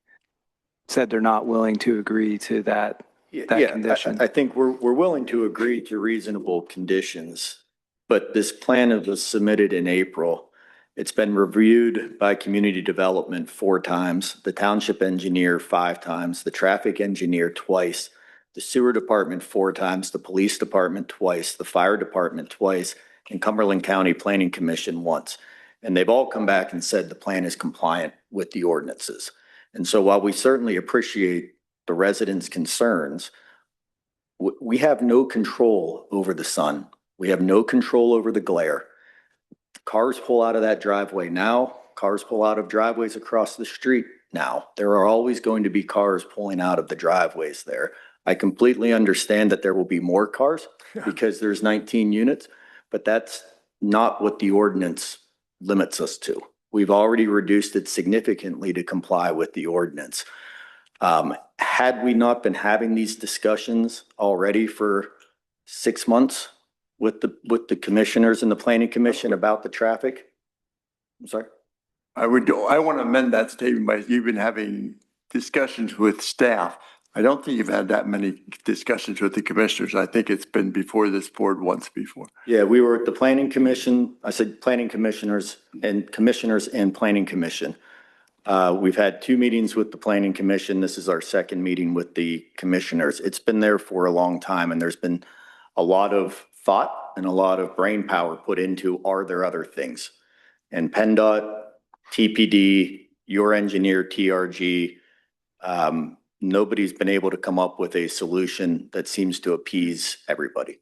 said they're not willing to agree to that condition. I think we're willing to agree to reasonable conditions, but this plan was submitted in April. It's been reviewed by community development 4 times, the township engineer 5 times, the traffic engineer twice, the sewer department 4 times, the police department twice, the fire department twice, and Cumberland County Planning Commission once. And they've all come back and said the plan is compliant with the ordinances. And so while we certainly appreciate the residents' concerns, we have no control over the sun. We have no control over the glare. Cars pull out of that driveway now. Cars pull out of driveways across the street now. There are always going to be cars pulling out of the driveways there. I completely understand that there will be more cars because there's 19 units, but that's not what the ordinance limits us to. We've already reduced it significantly to comply with the ordinance. Had we not been having these discussions already for 6 months with the commissioners and the planning commission about the traffic? I'm sorry? I want to amend that statement by you've been having discussions with staff. I don't think you've had that many discussions with the commissioners. I think it's been before this board once before. Yeah, we were at the planning commission. I said planning commissioners and planning commission. We've had 2 meetings with the planning commission. This is our 2nd meeting with the commissioners. It's been there for a long time, and there's been a lot of thought and a lot of brain power put into, are there other things? And PennDOT, TPD, your engineer, TRG, nobody's been able to come up with a solution that seems to appease everybody.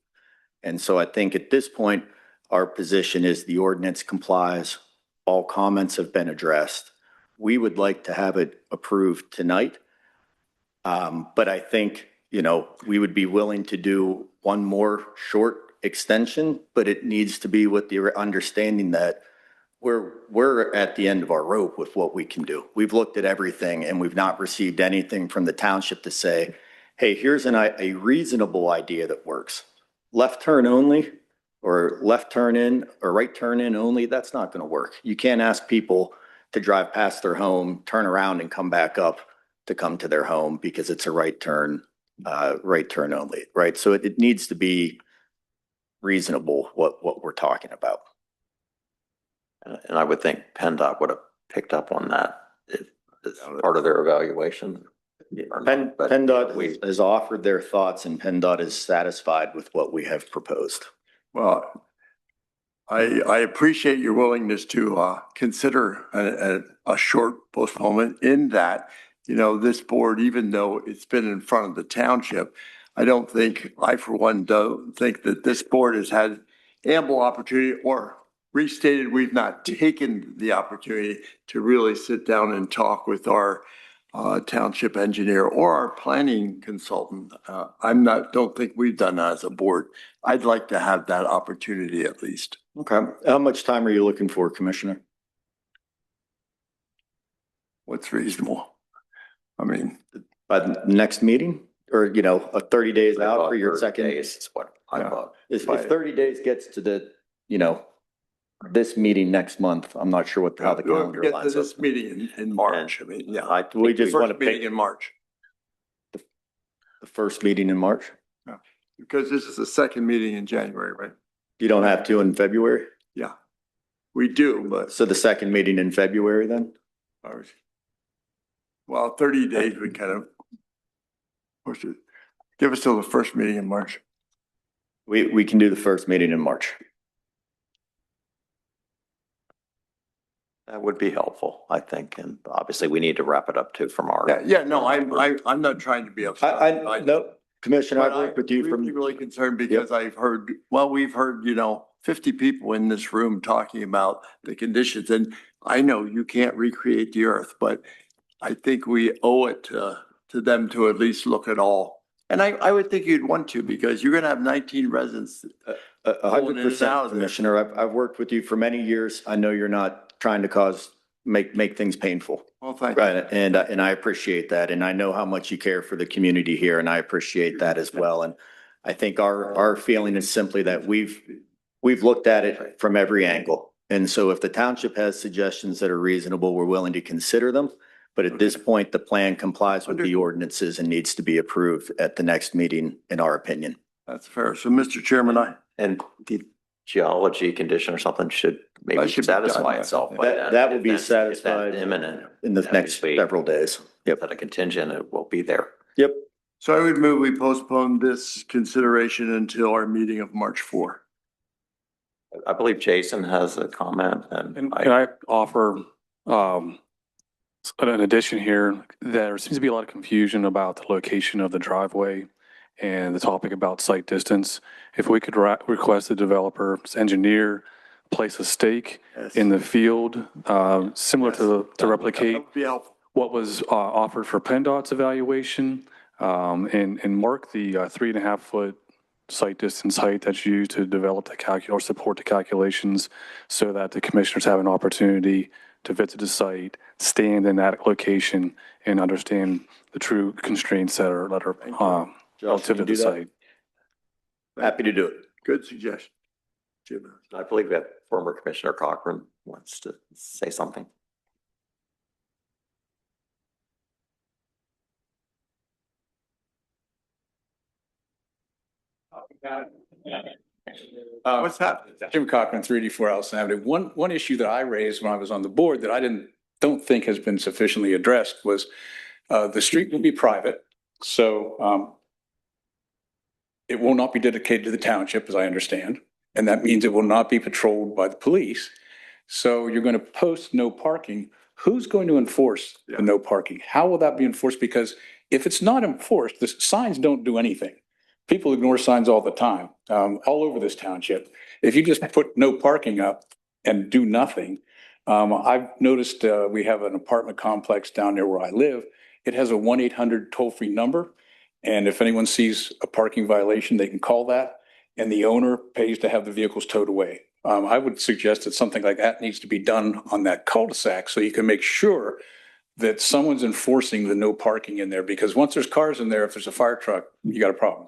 And so I think at this point, our position is the ordinance complies. All comments have been addressed. We would like to have it approved tonight. But I think, we would be willing to do one more short extension, but it needs to be with the understanding that we're at the end of our rope with what we can do. We've looked at everything and we've not received anything from the township to say, hey, here's a reasonable idea that works. Left turn only, or left turn in, or right turn in only, that's not going to work. You can't ask people to drive past their home, turn around and come back up to come to their home because it's a right turn only, right? So it needs to be reasonable what we're talking about. And I would think PennDOT would have picked up on that as part of their evaluation. PennDOT has offered their thoughts, and PennDOT is satisfied with what we have proposed. Well, I appreciate your willingness to consider a short postponement in that, this board, even though it's been in front of the township, I for one don't think that this board has had ample opportunity or restated we've not taken the opportunity to really sit down and talk with our township engineer or our planning consultant. Don't think we've done that as a board. I'd like to have that opportunity at least. Okay. How much time are you looking for, Commissioner? What's reasonable? I mean, By the next meeting or, 30 days out for your 30 second? days is what I Yeah. thought. If 30 days gets to the, this meeting next month, I'm not sure how the calendar Get to lines up. this meeting in March. I mean, yeah. We just want to First meeting pick in March, the first meeting in March. because this is the second meeting in January, right? You don't have to in February? Yeah, we do, but, So the second meeting in February then? well, 30 days, we kind of push it. Give us till the first meeting in March. We can do the first meeting in March. That would be helpful, I think. And obviously we need to wrap it up too from our. Yeah, no, I'm not trying to be upset. No, Commissioner, But I've worked with you I'm from. really concerned because we've heard, 50 people in this room talking about the conditions. And I know you can't recreate the earth, but I think we owe it to them to at least look at all. And I would think you'd want to, because you're going to have 19 residents. 100%, Commissioner. I've worked with you for many years. I know you're not trying to make things painful. Well, thank you. Right, and I appreciate that, and I know how much you care for the community here, and I appreciate that as well. And I think our feeling is simply that we've looked at it from every angle. And so if the township has suggestions that are reasonable, we're willing to consider them. But at this point, the plan complies with the ordinances and needs to be approved at the next meeting, in our opinion. That's fair. So, Mr. Chairman, And the geology condition or something should maybe That should be done, satisfy yeah. itself. by then. That will If be that's- if that's satisfied Imminent. in the next Obviously, several days. Yep. That a contingent, it will be there. Yep. so I would move we postpone this consideration until our meeting of March 4. I believe Jason has a comment and And can I offer, an addition here? There seems to be a lot of confusion about the location of the driveway and the topic about site distance. If we could request the developer's engineer place a stake in the field, similar to replicate That would be helpful. what was offered for PennDOT's evaluation, and mark the 3.5-foot site distance height that's used to develop or support the calculations, so that the commissioners have an opportunity to visit the site, stand in that location, and understand the true constraints that are relative to the site. Happy to do it. Good suggestion. Jim. I believe that former Commissioner Cochran wants to say something. What's happening? Jim Cochran, 384 Allison Avenue. One issue that I raised when I was on the board that I don't think has been sufficiently addressed was the street will be private. So it will not be dedicated to the township, as I understand. And that means it will not be patrolled by the police. So you're going to post no parking. Who's going to enforce the no parking? How will that be enforced? Because if it's not enforced, the signs don't do anything. People ignore signs all the time, all over this township. If you just put no parking up and do nothing, I've noticed we have an apartment complex down there where I live. It has a 1-800 toll-free number. And if anyone sees a parking violation, they can call that, and the owner pays to have the vehicles towed away. I would suggest that something like that needs to be done on that cul-de-sac, so you can make sure that someone's enforcing the no parking in there, because once there's cars in there, if there's a fire truck, you got a problem.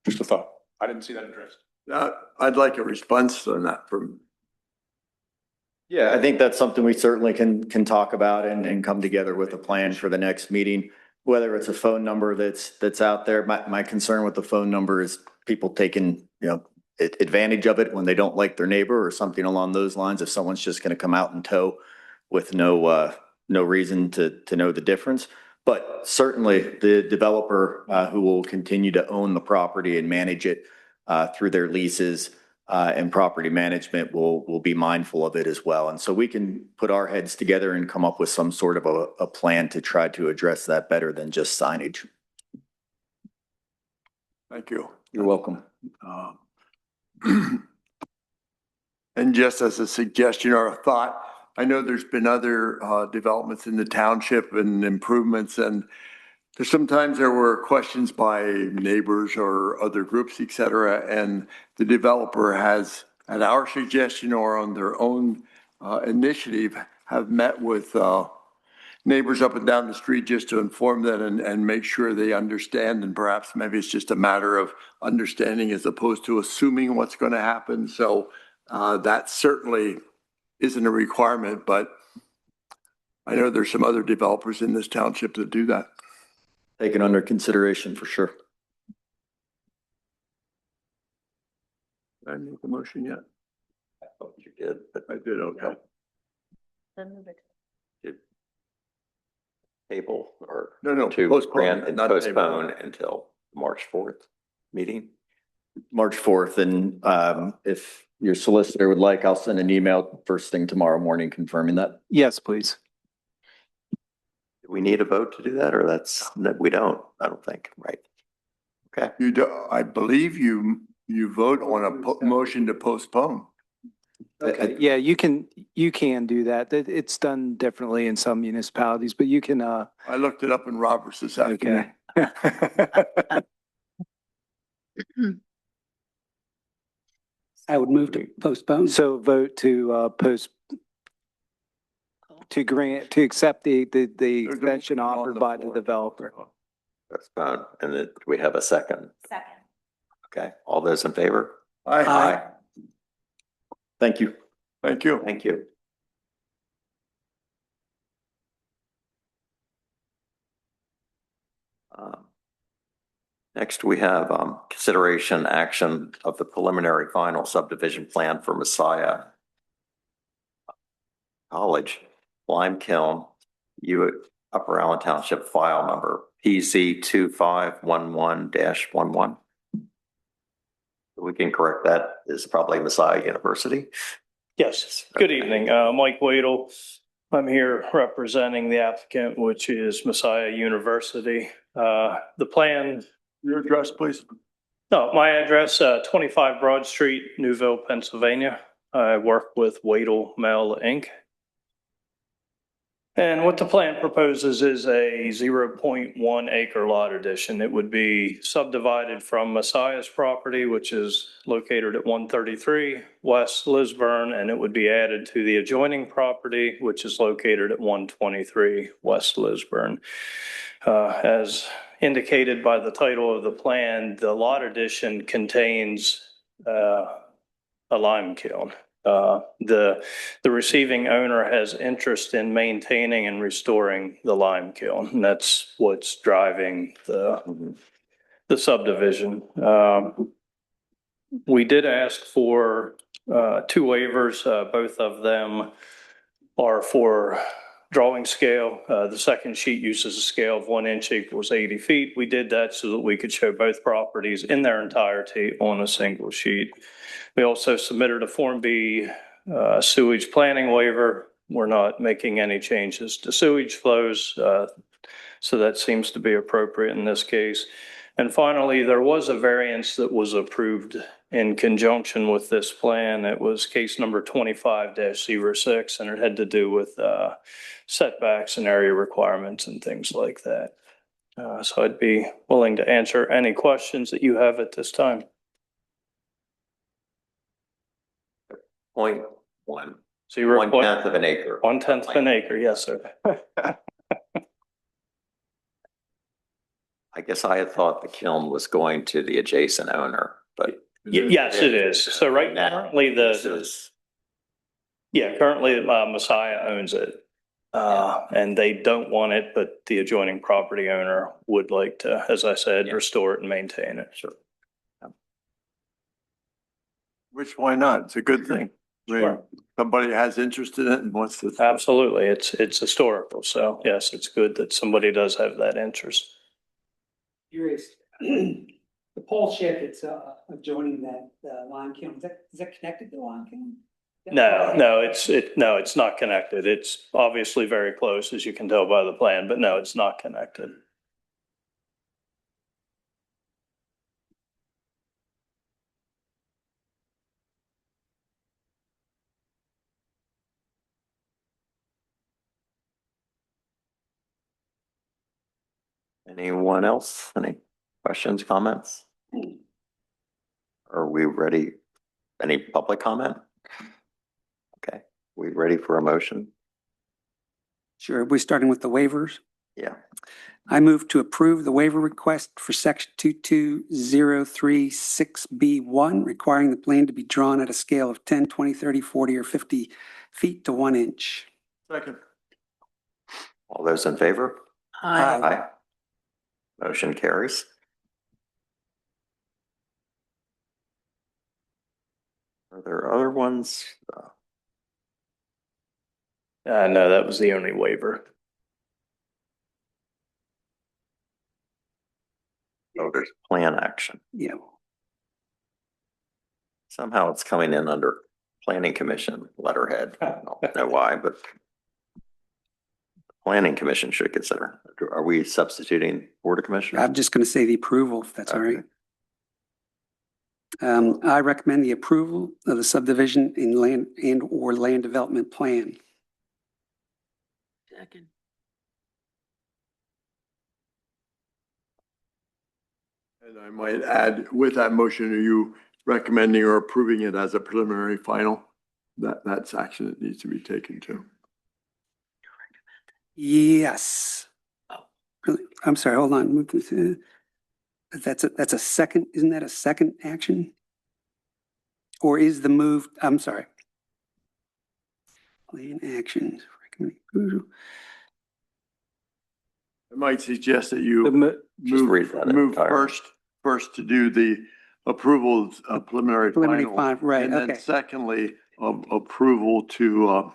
Just a thought. I didn't see that addressed. I'd like a response on that from. Yeah, I think that's something we certainly can talk about and come together with a plan for the next meeting. Whether it's a phone number that's out there, my concern with the phone number is people taking, advantage of it when they don't like their neighbor or something along those lines. If someone's just going to come out and tow with no reason to know the difference. But certainly the developer who will continue to own the property and manage it through their leases and property management will be mindful of it as well. And so we can put our heads together and come up with some sort of a plan to try to address that better than just signage. Thank you. You're welcome. And just as a suggestion or a thought, I know there's been other developments in the township and improvements, and sometimes there were questions by neighbors or other groups, et cetera, and the developer has, at our suggestion or on their own initiative, have met with neighbors up and down the street just to inform them and make sure they understand. And perhaps maybe it's just a matter of understanding as opposed to assuming what's going to happen. So that certainly isn't a requirement, but I know there's some other developers in this township that do that. Taken under consideration for sure. Did I make the motion yet? I thought you did, but I did, okay. Then move it. table or No, to postpone, grant and not table. postpone until March 4th meeting? March 4th. And if your solicitor would like, I'll send an email first thing tomorrow morning confirming that. Yes, please. Do we need a vote to do that, or that we don't? I don't think, right? Okay. You do, I believe you vote on a motion to postpone. Yeah, you can do that. It's done differently in some municipalities, but you can, I looked it up in Roberts this afternoon. okay. I would move to postpone. So vote to to accept the extension offered by the developer. Postpone, and do we have a second? Second. Okay, all those in favor? Aye. Thank you. Thank you. Thank you. Next, we have consideration action of the preliminary final subdivision plan for Messiah College Lime Kiln, Upper Allen Township, file number PZ 2511-11. We can correct that. Is probably Messiah University. Yes. Good evening. Mike Wadle. I'm here representing the applicant, which is Messiah University. The plan. Your address, please. No, my address, 25 Broad Street, Newville, Pennsylvania. I work with Wadle Mel Inc. And what the plan proposes is a 0.1 acre lot addition. It would be subdivided from Messiah's property, which is located at 133 West Lisburn, and it would be added to the adjoining property, which is located at 123 West Lisburn. As indicated by the title of the plan, the lot addition contains a lime kiln. The receiving owner has interest in maintaining and restoring the lime kiln, and that's what's driving the subdivision. We did ask for 2 waivers. Both of them are for drawing scale. The second sheet uses a scale of 1 inch equals 80 feet. We did that so that we could show both properties in their entirety on a single sheet. We also submitted a Form B sewage planning waiver. We're not making any changes to sewage flows, so that seems to be appropriate in this case. And finally, there was a variance that was approved in conjunction with this plan. It was case number 25-06, and it had to do with setbacks and area requirements and things like that. So I'd be willing to answer any questions that you have at this time. 0.1. 0. 1/10 of an acre. 1/10 of an acre, yes, sir. I guess I had thought the kiln was going to the adjacent owner, but. Yes, it is. So right now, currently currently Messiah owns it. And they don't want it, but the adjoining property owner would like to, as I said, restore it and maintain it. Sure. Which, why not? It's a good thing. Sure. Somebody has interest in it and wants to. Absolutely. It's historical. So yes, it's good that somebody does have that interest. Curious, the pole shed that's adjoining that lime kiln, is that connected to the lime kiln? No, it's not connected. It's obviously very close, as you can tell by the plan, but no, it's not connected. Anyone else? Any questions, comments? Are we ready? Any public comment? Okay, we ready for a motion? Sure. We're starting with the waivers. Yeah. I move to approve the waiver request for section 22036B1, requiring the plan to be drawn at a scale of 10, 20, 30, 40, or 50 feet to 1 inch. Second. All those in favor? Aye. Aye. Motion carries. Are there other ones? No, that was the only waiver. Oh, there's plan action. Yeah. Somehow it's coming in under planning commission letterhead. I don't know why, but planning commission should consider. Are we substituting board of commissioners? I'm just going to say the approval, if that's all right. I recommend the approval of the subdivision in land and/or land development plan. Second. And I might add, with that motion, are you recommending or approving it as a preliminary final? That's action that needs to be taken too. Yes. Really? I'm sorry, hold on. That's a second, isn't that a second action? Or is the move, I'm sorry. Plan action. I might suggest that you Just read that move entirely. first to do the approval of preliminary final. Right, And then okay. secondly, approval to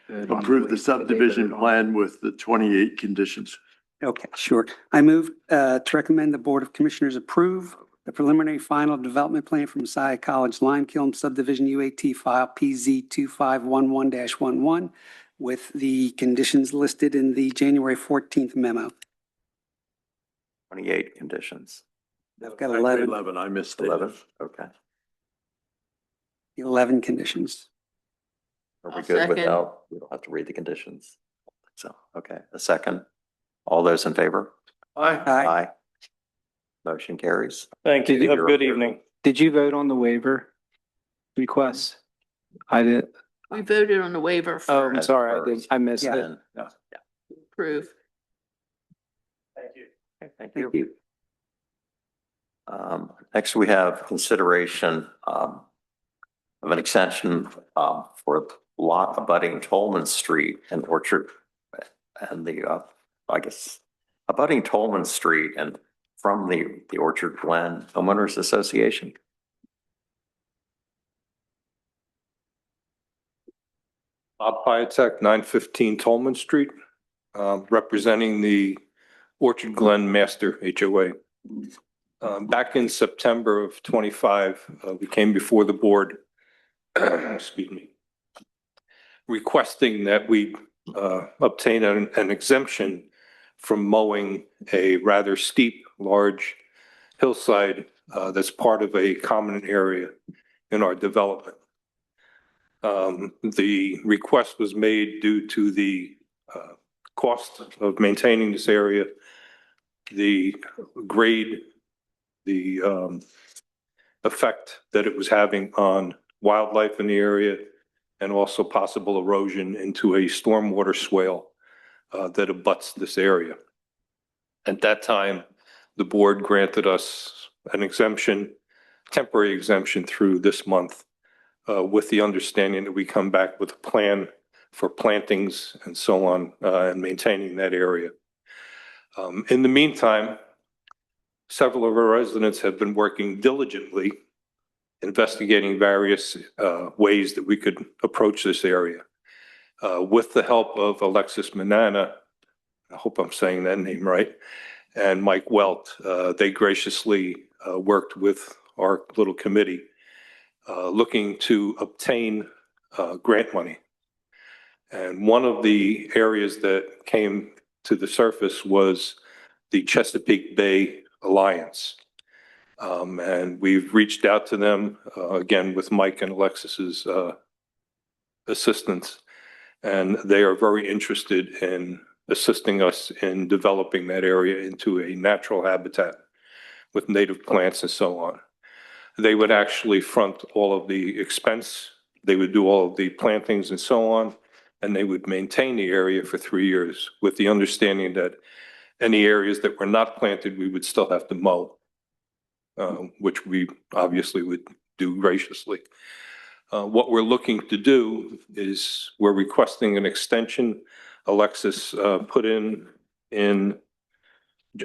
approve the subdivision plan with the 28 conditions. Okay, sure. I move to recommend the Board of Commissioners approve the preliminary final development plan from Messiah College Limekiln subdivision UAT file PZ 2511-11 with the conditions listed in the January 14th memo. 28 conditions. I've got 11. 11, I missed it. 11, okay. 11 conditions. Are we I'll good second. without, we don't have to read the conditions? So, okay, a second. All those in favor? Aye. Motion carries. Thank you. Have a good evening. Did you vote on the waiver request? I did. We voted on the waiver Oh, I'm first. sorry. I did. I missed Yeah. it. Approve. Thank you. Okay, thank you. Next, we have consideration of an extension for lot abutting Tolman Street and Orchard and the, I guess, abutting Tolman Street and from the Orchard Glen Homeowners Association. Bob Piatek, 915 Tolman Street, representing the Orchard Glen Master HOA. Back in September of 25, we came before the board, excuse me, requesting that we obtain an exemption from mowing a rather steep, large hillside that's part of a common area in our development. The request was made due to the cost of maintaining this area, the grade, the effect that it was having on wildlife in the area, and also possible erosion into a stormwater swale that abuts this area. At that time, the board granted us an exemption, temporary exemption through this month, with the understanding that we come back with a plan for plantings and so on, and maintaining that area. In the meantime, several of our residents have been working diligently, investigating various ways that we could approach this area. With the help of Alexis Manana, I hope I'm saying that name right, and Mike Welt, they graciously worked with our little committee looking to obtain grant money. And one of the areas that came to the surface was the Chesapeake Bay Alliance. And we've reached out to them, again, with Mike and Alexis's assistance. And they are very interested in assisting us in developing that area into a natural habitat with native plants and so on. They would actually front all of the expense. They would do all of the plantings and so on. and they would maintain the area for 3 years with the understanding that any areas that were not planted, we would still have to mow, which we obviously would do graciously. What we're looking to do is we're requesting an extension. Alexis put in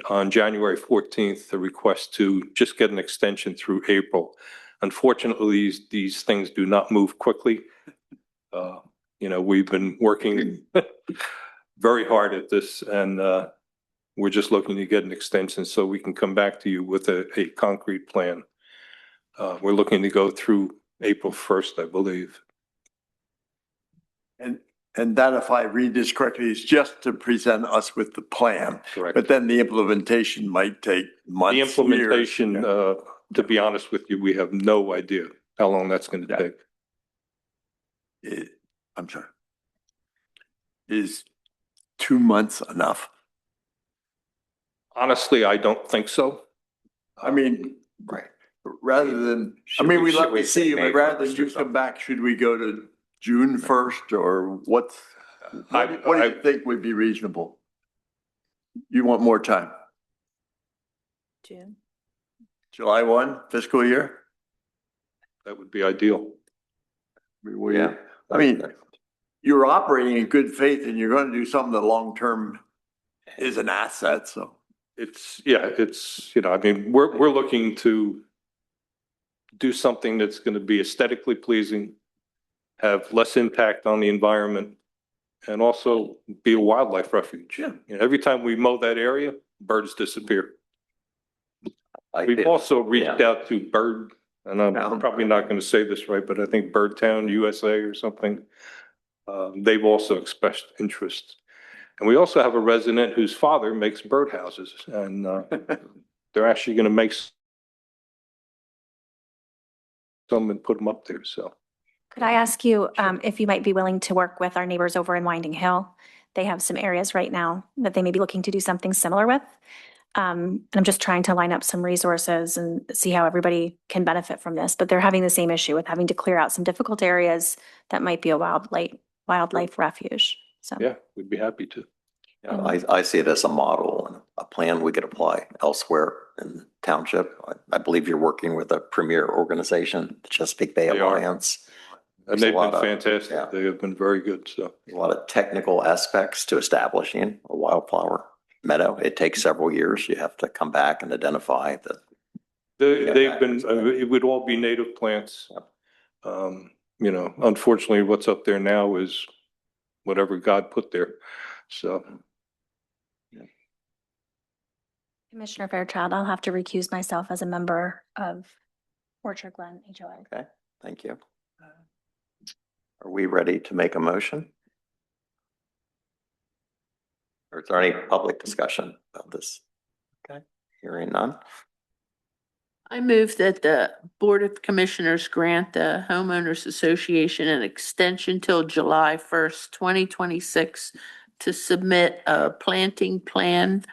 on January 14th, a request to just get an extension through April. Unfortunately, these things do not move quickly. We've been working very hard at this, and we're just looking to get an extension so we can come back to you with a concrete plan. We're looking to go through April 1st, I believe. And that, if I read this correctly, is just to present us with the plan. Correct. But then the implementation might take months, The years. implementation, to be honest with you, we have no idea how long that's going to take. I'm sorry. Is 2 months enough? Honestly, I don't think so. I mean, Right. rather than, we'd love to see you, but rather than you come back, should we go to June 1st or what do you think would be reasonable? You want more time? June. July 1 fiscal year? That would be ideal. Yeah. I mean, you're operating in good faith and you're going to do something that long-term is an asset, so. We're looking to do something that's going to be aesthetically pleasing, have less impact on the environment, and also be a wildlife refuge. Yeah. Every time we mow that area, birds disappear. I We've feel- also reached out to Bird, and I'm probably not going to say this right, but I think Birdtown USA or something. They've also expressed interest. And we also have a resident whose father makes birdhouses, and they're actually going to make some and put them up there, so. Could I ask you if you might be willing to work with our neighbors over in Winding Hill? They have some areas right now that they may be looking to do something similar with. And I'm just trying to line up some resources and see how everybody can benefit from this. But they're having the same issue with having to clear out some difficult areas that might be a wildlife refuge. So Yeah, we'd be happy to. I see it as a model and a plan we could apply elsewhere in the township. I believe you're working with a premier organization, the Chesapeake Bay They are. Alliance. And There's a they've lot been of- fantastic. yeah. They have been very good, so. A lot of technical aspects to establishing a wildflower meadow. It takes several years. You have to come back and identify the. They've been, it would all be native plants. Unfortunately, what's up there now is whatever God put there, so. Commissioner Fairchild, I'll have to recuse myself as a member of Orchard Glen HOA. Okay, thank you. Are we ready to make a motion? Or is there any public discussion about this? Okay, hearing none. I move that the Board of Commissioners grant the homeowners association an extension till July 1st, 2026 to submit a planting plan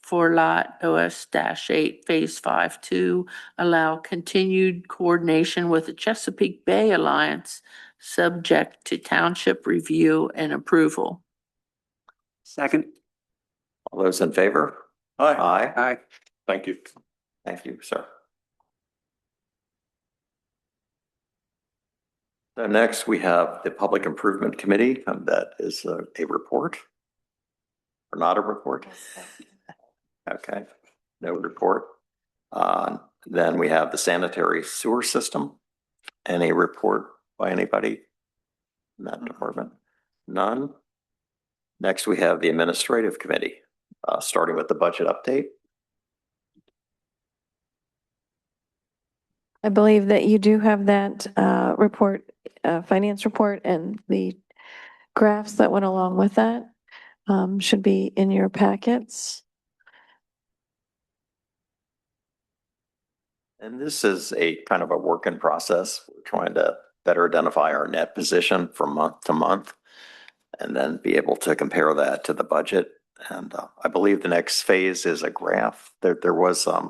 for Lot OS-8, Phase 5 to allow continued coordination with the Chesapeake Bay Alliance, subject to township review and approval. Second. All those in favor? Aye. Aye. Aye. Thank you. Thank you, sir. So next we have the Public Improvement Committee, and that is a report. Or not a report? Okay, no report. Then we have the sanitary sewer system. Any report by anybody in that department? None. Next, we have the Administrative Committee, starting with the budget update. I believe that you do have that report, finance report, and the graphs that went along with that should be in your packets. And this is a kind of a work in process. We're trying to better identify our net position from month to month and then be able to compare that to the budget. And I believe the next phase is a graph. There was a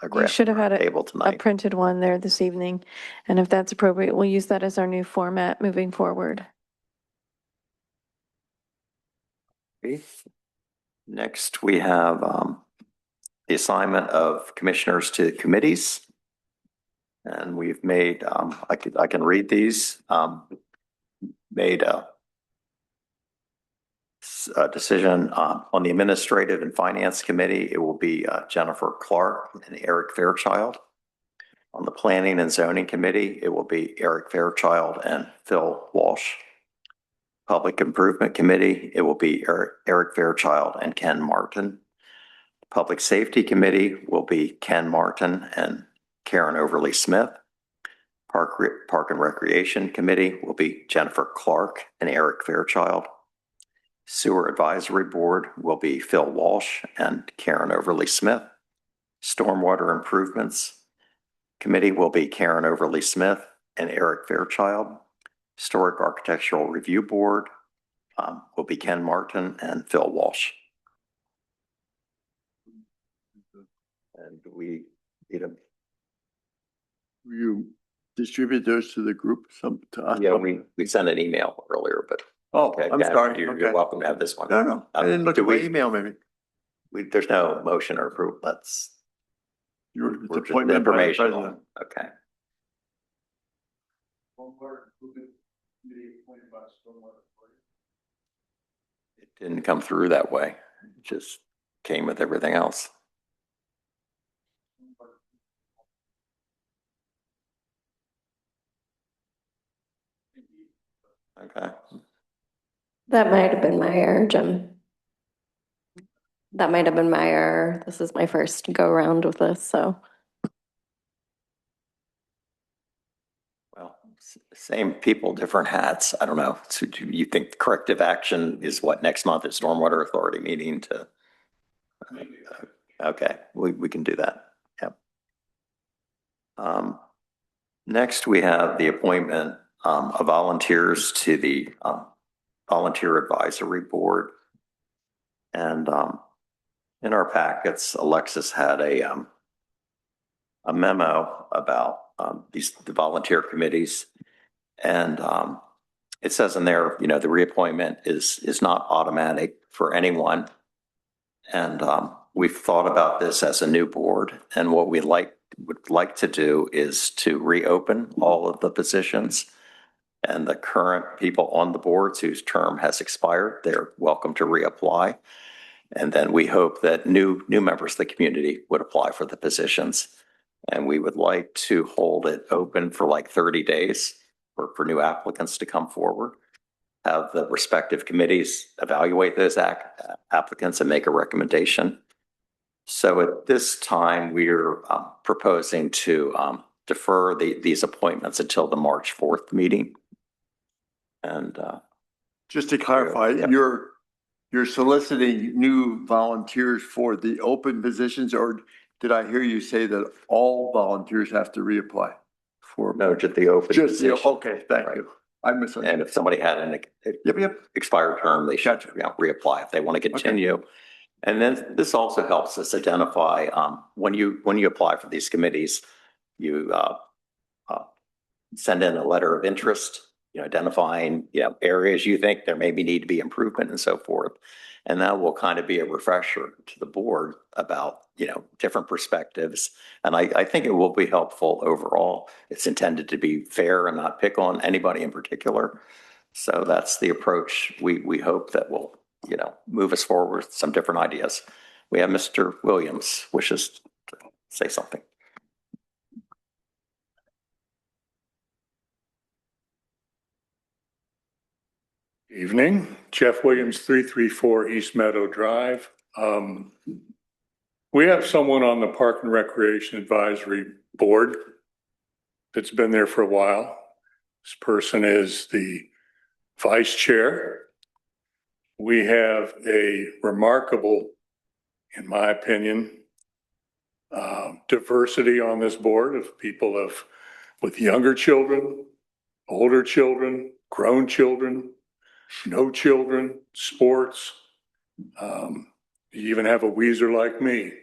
You graph should have had table a tonight. printed one there this evening. And if that's appropriate, we'll use that as our new format moving forward. Next, we have the assignment of commissioners to committees. And we've made, I can read these, made a decision on the Administrative and Finance Committee. It will be Jennifer Clark and Eric Fairchild. On the Planning and Zoning Committee, it will be Eric Fairchild and Phil Walsh. Public Improvement Committee, it will be Eric Fairchild and Ken Martin. Public Safety Committee will be Ken Martin and Karen Overly Smith. Park and Recreation Committee will be Jennifer Clark and Eric Fairchild. Sewer Advisory Board will be Phil Walsh and Karen Overly Smith. Stormwater Improvements Committee will be Karen Overly Smith and Eric Fairchild. Historic Architectural Review Board will be Ken Martin and Phil Walsh. And we need a. You distribute those to the group, to us? Yeah, we sent an email earlier, but. Oh, Okay, I'm yeah, sorry. You're Okay. welcome to have this one. No, I didn't look do at my we- email, maybe. There's no motion or approval. That's. Your we're just appointment by the informational. president. Okay. It didn't come through that way. It just came with everything else. Okay. That might have been my error, Jim. That might have been my error. This is my first go around with this, so. Well, same people, different hats. I don't know. So do you think corrective action is what next month at Stormwater Authority meeting to? Okay, we can do that. Yep. Next, we have the appointment of volunteers to the Volunteer Advisory Board. And in our packets, Alexis had a memo about the volunteer committees. And it says in there, you know, the reappointment is not automatic for anyone. And we've thought about this as a new board. And what would like to do is to reopen all of the positions. And the current people on the boards whose term has expired, they're welcome to reapply. And then we hope that new members of the community would apply for the positions. And we would like to hold it open for like 30 days for new applicants to come forward, have the respective committees evaluate those applicants and make a recommendation. So at this time, we're proposing to defer these appointments until the March 4th meeting. And just to clarify, you're soliciting new volunteers for the open positions, or did I hear you say that all volunteers have to reapply? No, just the open position. Okay, thank you. I misunderstood. And if somebody had an expired term, they should reapply if they want to continue. And then this also helps us identify when you apply for these committees, you send in a letter of interest, identifying, areas you think there maybe need to be improvement and so forth. And that will kind of be a refresher to the board about, different perspectives. And I think it will be helpful overall. It's intended to be fair and not pick on anybody in particular. So that's the approach we hope that will, move us forward with some different ideas. We have Mr. Williams wishes to say something. Evening, Jeff Williams, 334 East Meadow Drive. We have someone on the Park and Recreation Advisory Board that's been there for a while. This person is the vice chair. We have a remarkable, in my opinion, diversity on this board of people with younger children, older children, grown children, no children, sports. You even have a Weezer like me.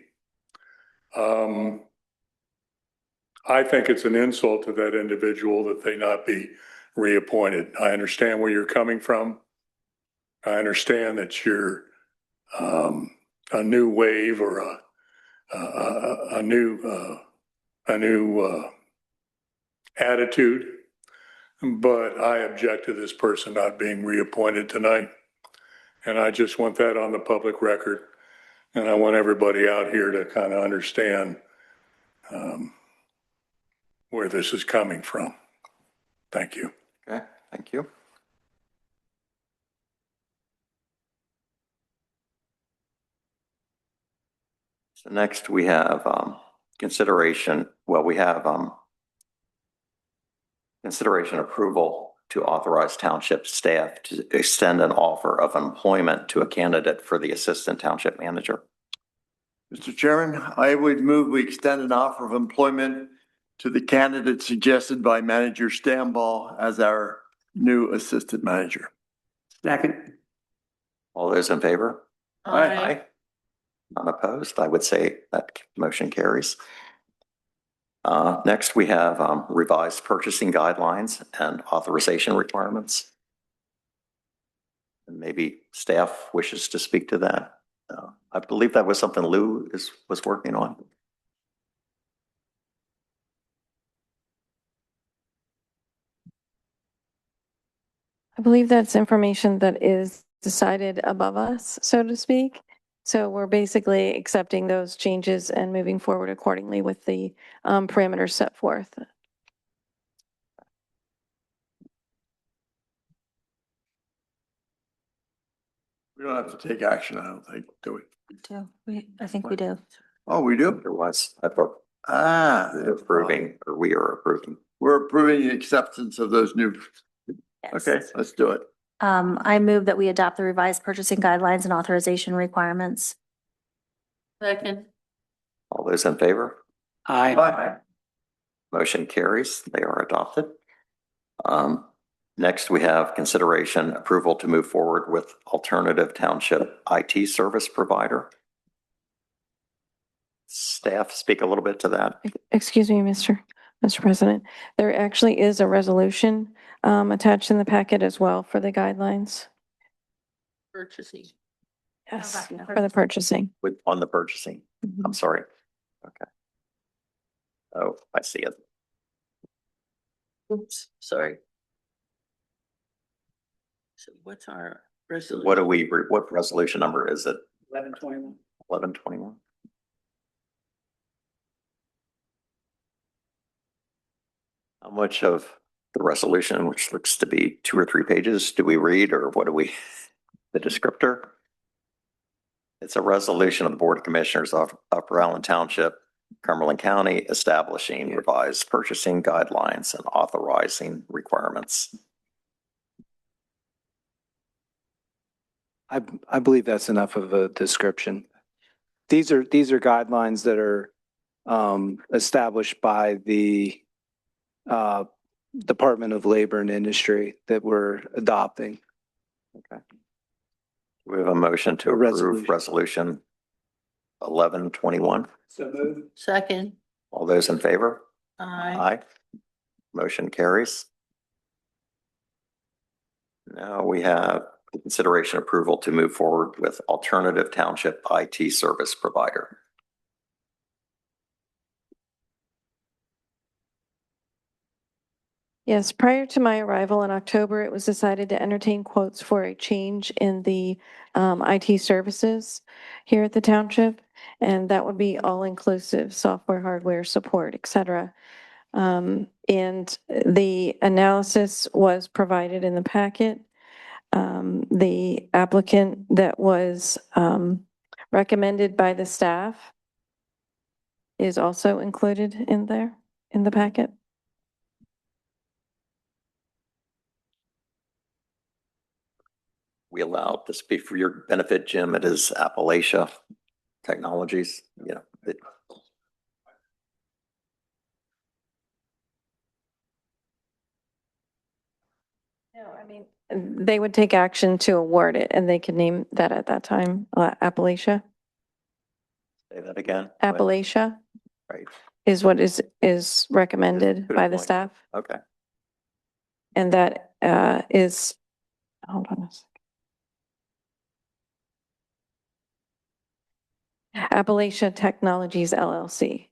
I think it's an insult to that individual that they not be reappointed. I understand where you're coming from. I understand that you're a new wave or a new attitude. But I object to this person not being reappointed tonight. And I just want that on the public record. And I want everybody out here to kind of understand where this is coming from. Thank you. Okay, thank you. So next we have consideration approval to authorize township staff to extend an offer of employment to a candidate for the assistant township manager. Mr. Chairman, I would move we extend an offer of employment to the candidate suggested by Manager Stamball as our new assistant manager. Second. All those in favor? Aye. None opposed? I would say that motion carries. Next, we have revised purchasing guidelines and authorization requirements. And maybe staff wishes to speak to that. I believe that was something Lou was working on. I believe that's information that is decided above us, so to speak. So we're basically accepting those changes and moving forward accordingly with the parameters set forth. We don't have to take action, I don't think, do we? I think we do. Oh, we do? There was, we are approving. We're approving the acceptance of those new. Okay, let's do it. I move that we adopt the revised purchasing guidelines and authorization requirements. Second. All those in favor? Aye. Motion carries. They are adopted. Next, we have consideration approval to move forward with alternative township IT service provider. Staff, speak a little bit to that. Excuse me, Mr. President. There actually is a resolution attached in the packet as well for the guidelines. Purchasing. Yes, for the purchasing. On the purchasing. I'm sorry. Okay. Oh, I see it. Oops, sorry. So what's our resolution? What resolution number is it? 1121. 1121. How much of the resolution, which looks to be 2 or 3 pages, do we read, or what do we, the descriptor? It's a resolution of the Board of Commissioners of Upper Allen Township, Cumberland County, establishing revised purchasing guidelines and authorizing requirements. I believe that's enough of a description. These are guidelines that are established by the Department of Labor and Industry that we're adopting. Okay. We have a motion to approve resolution 1121. So moved. Second. All those in favor? Aye. Motion carries. Now we have consideration approval to move forward with alternative township IT service provider. Yes, prior to my arrival in October, it was decided to entertain quotes for a change in the IT services here at the township. And that would be all-inclusive, software, hardware, support, et cetera. And the analysis was provided in the packet. The applicant that was recommended by the staff is also included in there, in the packet. We allow this be for your benefit, Jim. It is Appalachia Technologies. No, I mean, they would take action to award it, and they could name that at that time, Appalachia. Say that again. Appalachia. Right. Is what is recommended by the staff. Okay. And that is, hold on a second. Appalachia Technologies LLC.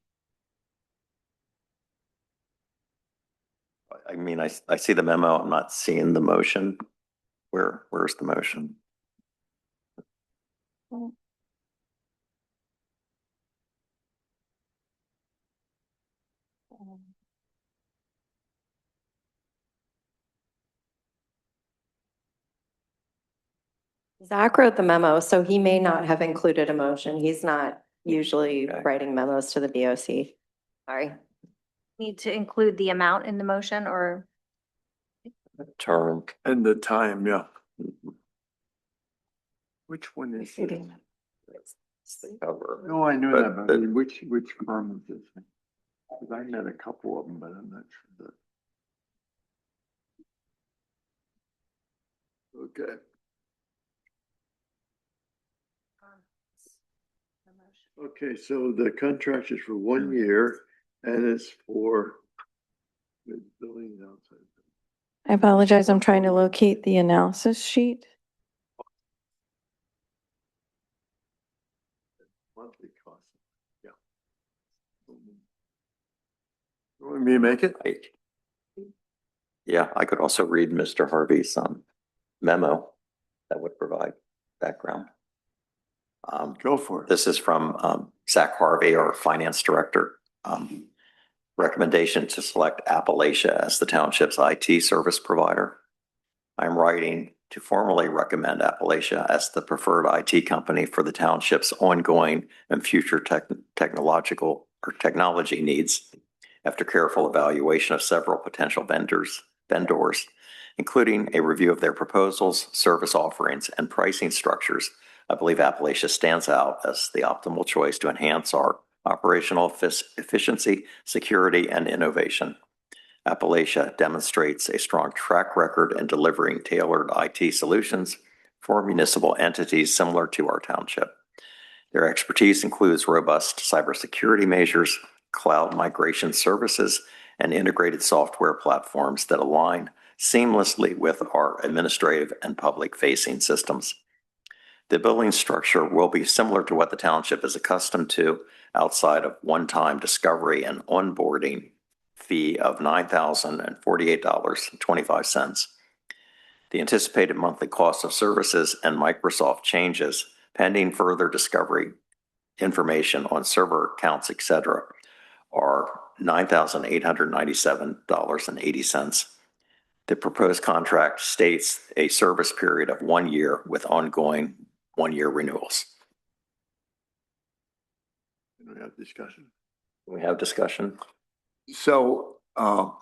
I mean, I see the memo. I'm not seeing the motion. Where's the motion? Zach wrote the memo, so he may not have included a motion. He's not usually writing memos to the BOC. Sorry. Need to include the amount in the motion or? Term. And the time, yeah. Which one is it? Cover. No, I knew But- that, but I mean, which firm is this? Because I met a couple of them, but I'm not sure that. Okay. Okay, so the contract is for 1 year and it's for the building outside. I apologize. I'm trying to locate the analysis sheet. Monthly cost. Yeah. You want me to make it? Yeah, I could also read Mr. Harvey's memo that would provide background. Go for it. This is from Zach Harvey, our finance director. Recommendation to select Appalachia as the township's IT service provider. I'm writing to formally recommend Appalachia as the preferred IT company for the township's ongoing and future technological or technology needs. After careful evaluation of several potential vendors, including a review of their proposals, service offerings, and pricing structures, I believe Appalachia stands out as the optimal choice to enhance our operational efficiency, security, and innovation. Appalachia demonstrates a strong track record in delivering tailored IT solutions for municipal entities similar to our township. Their expertise includes robust cybersecurity measures, cloud migration services, and integrated software platforms that align seamlessly with our administrative and public-facing systems. The billing structure will be similar to what the township is accustomed to outside of one-time discovery and onboarding fee of $9,048.25. The anticipated monthly cost of services and Microsoft changes pending further discovery information on server accounts, etc., are $9,897.80. The proposed contract states a service period of 1 year with ongoing 1-year renewals. We have discussion. We have discussion. So I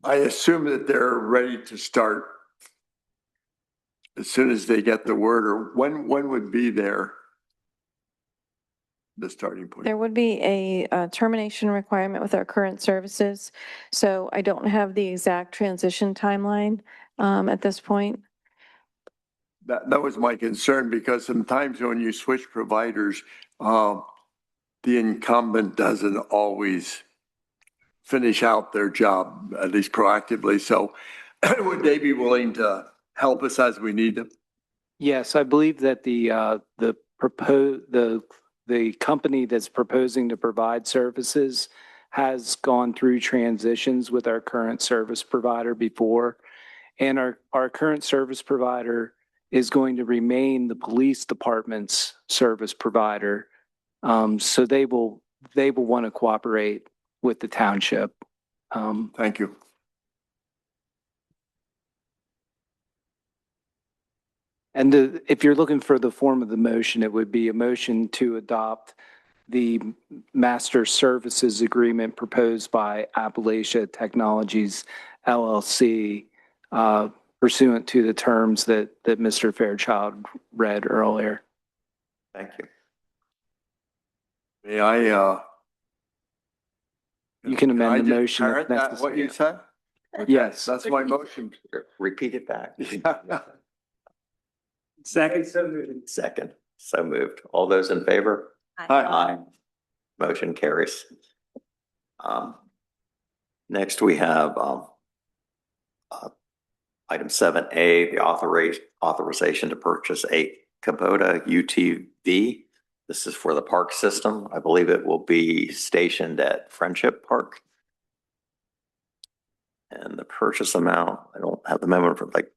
assume that they're ready to start as soon as they get the word, or when would be the starting point? There would be a termination requirement with our current services. So I don't have the exact transition timeline at this point. That was my concern, because sometimes when you switch providers, the incumbent doesn't always finish out their job, at least proactively. So would they be willing to help us as we need them? Yes, I believe that the company that's proposing to provide services has gone through transitions with our current service provider before. And our current service provider is going to remain the police department's service provider. So they will want to cooperate with the township. Thank you. And if you're looking for the form of the motion, it would be a motion to adopt the master services agreement proposed by Appalachia Technologies LLC pursuant to the terms that Mr. Fairchild read earlier. Thank you. May I? You can amend the just motion if parrot that, necessary. what you said? Yes. That's my motion. Repeat it back. Second. Second. So moved. All those in favor? Aye. Motion carries. Next, we have item 7A, the authorization to purchase a Kubota UTV This is for the park system. I believe it will be stationed at Friendship Park. And the purchase amount, I don't have the memo for like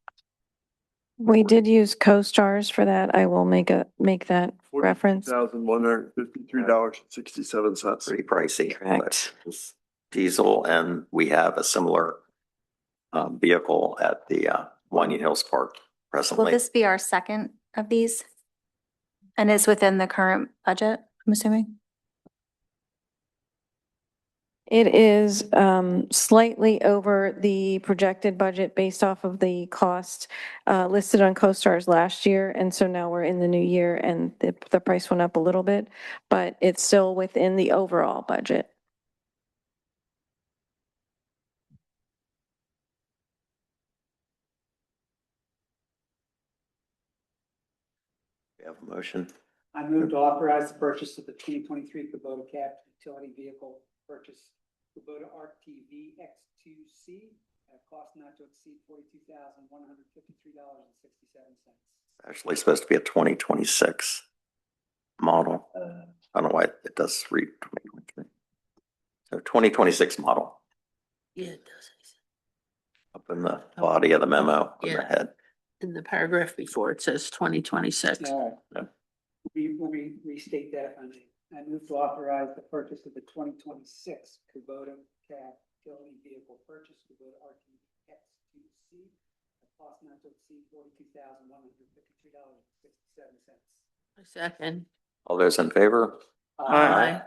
We did use co-stars for that. I will make that reference. $1,153.67. pretty pricey. Correct. but it's Diesel, and we have a similar vehicle at the Winding Hills Park Will presently. this be our second of these? And is within the current budget, I'm assuming? It is slightly over the projected budget based off of the cost listed on CoStar's last year. And so now we're in the new year and the price went up a little bit, but it's still within the overall budget. We have a motion. I move to authorize the purchase of the 2023 Kubota cab utility vehicle purchase Kubota RTV X2C at a cost not to exceed $42,153.67. Actually supposed to be a 2026 model. I don't know why it does read 2023. So 2026 model Yeah, it does. up in the body of the memo on the Yeah. head. In the paragraph before, it says 2026. All right. Let me restate that if I may. I move to authorize the purchase of the 2026 Kubota cab utility vehicle purchase Kubota RTV X2C at cost not to exceed $42,153.67. A second. All those in favor? Aye.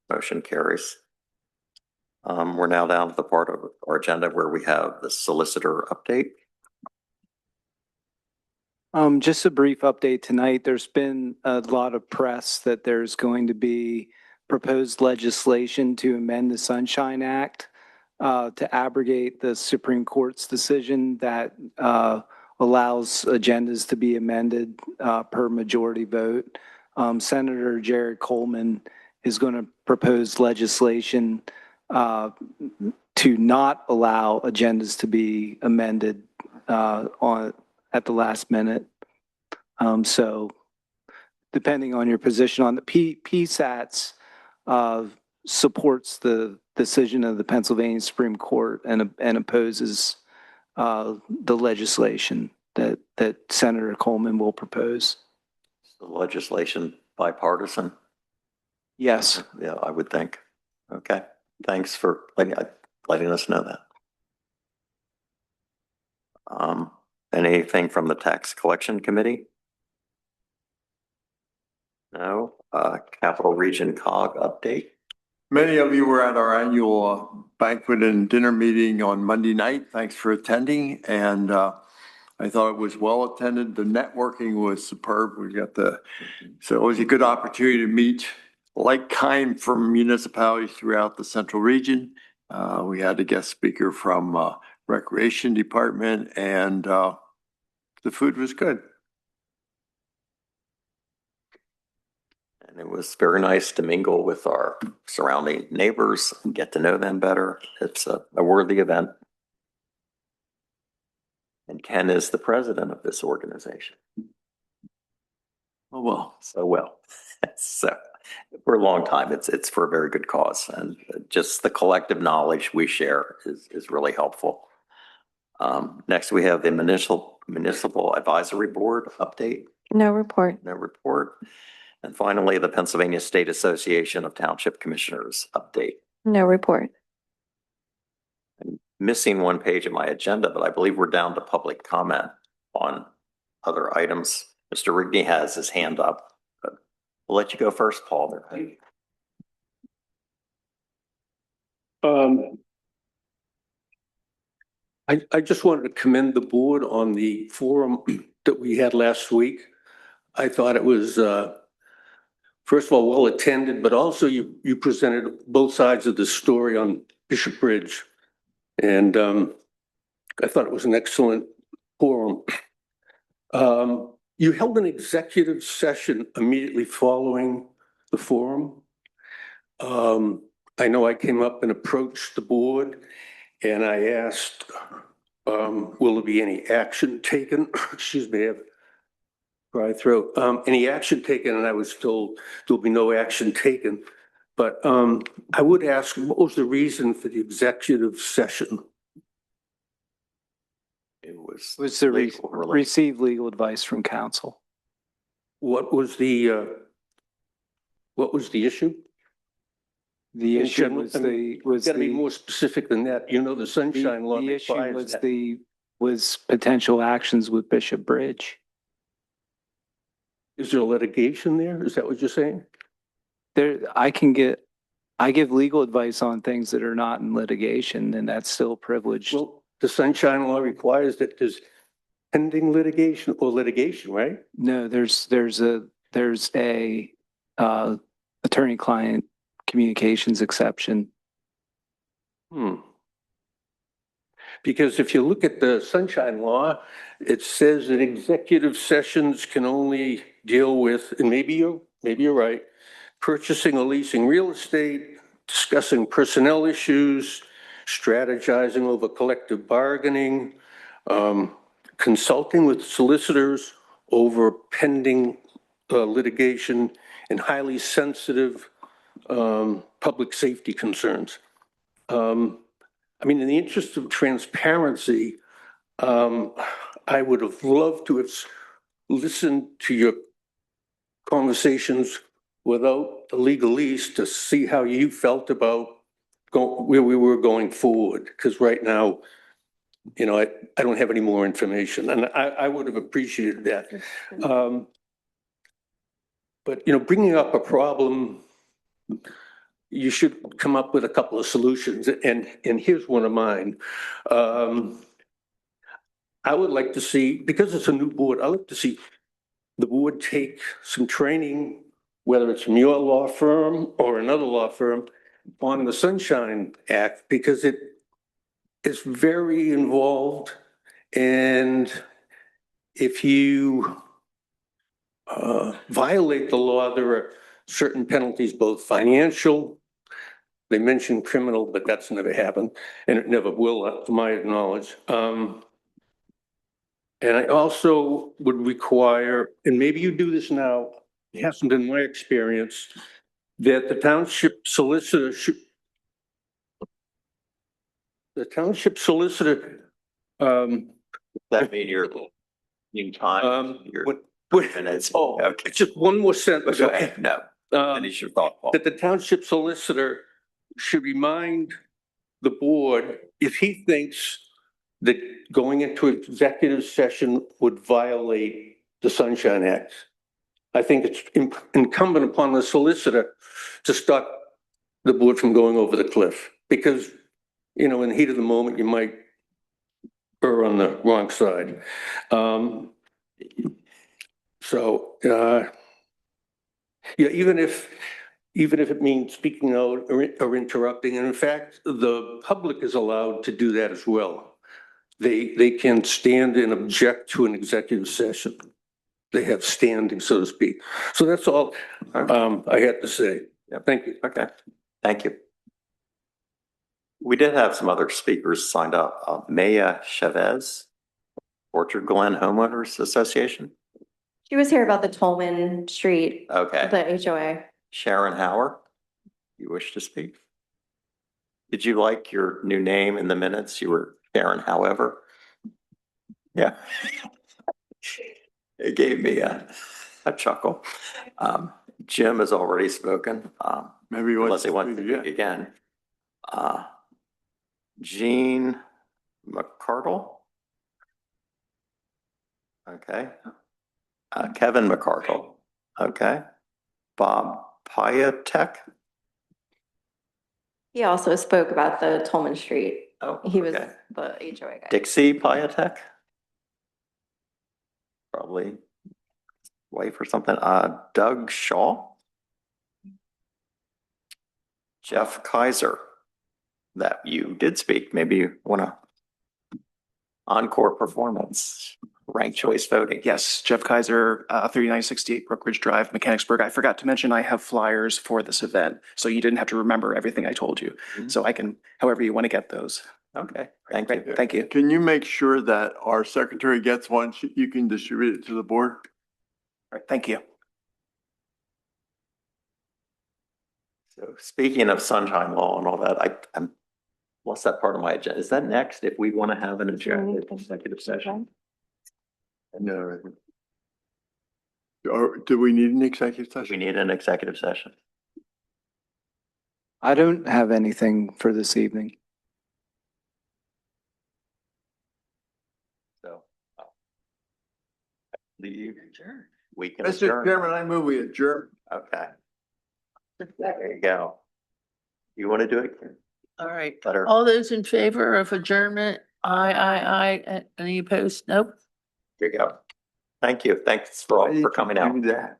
Motion carries. We're now down to the part of our agenda where we have the solicitor update. Just a brief update tonight. There's been a lot of press that there's going to be proposed legislation to amend the Sunshine Act to abrogate the Supreme Court's decision that allows agendas to be amended per majority vote. Senator Jared Coleman is going to propose legislation to not allow agendas to be amended at the last minute. So depending on your position on the PSATs supports the decision of the Pennsylvania Supreme Court and opposes the legislation that Senator Coleman will propose. The legislation bipartisan? Yes. Yeah, I would think. Okay. Thanks for letting us know that. Anything from the Tax Collection Committee? No. Capital Region COG update? Many of you were at our annual banquet and dinner meeting on Monday night. Thanks for attending. And I thought it was well attended. The networking was superb. So it was a good opportunity to meet like kind from municipalities throughout the central region. We had a guest speaker from Recreation Department, and the food was good. And it was very nice to mingle with our surrounding neighbors and get to know them better. It's a worthy event. And Ken is the president of this organization. Oh, well. So well. So for a long time, it's for a very good cause. And just the collective knowledge we share is really helpful. Next, we have the Municipal Advisory Board update. No report. No report. And finally, the Pennsylvania State Association of Township Commissioners update. No report. I'm missing one page of my agenda, but I believe we're down to public comment on other items. Mr. Rigney has his hand up. But we'll let you go first, Paul. I just wanted to commend the board on the forum that we had last week. I thought it was, first of all, well attended, but also you presented both sides of the story on Bishop Bridge. And I thought it was an excellent forum. You held an executive session immediately following the forum. I know I came up and approached the board and I asked, will there be any action taken, excuse me, right through. Any action taken, and I was told there'll be no action taken. But I would ask, what was the reason for the executive session? It was. Was to legal related. receive legal advice from counsel. What was the issue? The In issue general, was I mean, the, was Got to be the, more specific than that. You know, the sunshine law the issue requires was that. was potential actions with Bishop Bridge. Is there litigation there? Is that what you're saying? I give legal advice on things that are not in litigation, and that's still privileged. Well, the sunshine law requires that there's pending litigation or litigation, right? No, there's a attorney-client communications exception. Because if you look at the sunshine law, it says that executive sessions can only deal with, and maybe you're right, purchasing or leasing real estate, discussing personnel issues, strategizing over collective bargaining, consulting with solicitors over pending litigation, and highly sensitive public safety concerns. I mean, in the interest of transparency, I would have loved to have listened to your conversations without the legalese to see how you felt about where we were going forward. Because right now, you know, I don't have any more information, and I would have appreciated that. But, you know, bringing up a problem, you should come up with a couple of solutions, and here's one of mine. I would like to see, because it's a new board, I'd like to see the board take some training, whether it's from your law firm or another law firm, on the Sunshine Act, because it is very involved. And if you violate the law, there are certain penalties, both financial. They mentioned criminal, but that's never happened, and it never will, to my knowledge. And I also would require, and maybe you do this now, it hasn't been my experience, that the township solicitor That mean you're in time? Minutes. Okay. Just one more sentence. Go ahead. No. Finish your thought, Paul. That the township solicitor should remind the board if he thinks that going into executive session would violate the Sunshine Act. I think it's incumbent upon the solicitor to stop the board from going over the cliff, because, you know, in the heat of the moment, you might err on the wrong side. Yeah, even if it means speaking out or interrupting, and in fact, the public is allowed to do that as well. They can stand and object to an executive session. They have standing, so to speak. So that's all I had to say. Yeah. Thank you. Okay, thank you. We did have some other speakers signed up. Maya Chavez, Orchard Glen Homeowners Association. She was here about the Tolman Street, Okay. the HOA. Sharon Hauer, you wish to speak? Did you like your new name in the minutes? You were Sharon, however. Yeah. It gave me a chuckle. Jim has already spoken. Maybe he wants unless he wants to speak again. Jean McCardle. Okay. Kevin McCardle. Okay. Bob Piatek. He also spoke about the Tolman Street. Oh, He was okay. the HOA guy. Dixie Piatek. Probably wife or something. Doug Shaw. Jeff Kaiser. That you did speak. Maybe you want to encore performance. Ranked choice voting. Yes, Jeff Kaiser, 3968 Brookridge Drive, Mechanicsburg. I forgot to mention I have flyers for this event, so you didn't have to remember everything I told you. So I can, however you want to get those. Okay, thank you. Thank you. Can you make sure that our secretary gets one? You can distribute it to the board? right, thank you. So speaking of sunshine law and all that, I'm, what's that part of my agenda? Is that next if we want to have an agenda executive session? No. Or do we need an executive We session? need an executive session. I don't have anything for this evening. So. Leave. We can Mr. adjourn. Chairman, I move we adjourn. Okay. There you go. You want to do it? All right. Better. All those in favor of adjournment? Aye. Any opposed? Nope. There you go. Thank you. Thanks for coming out. Do that.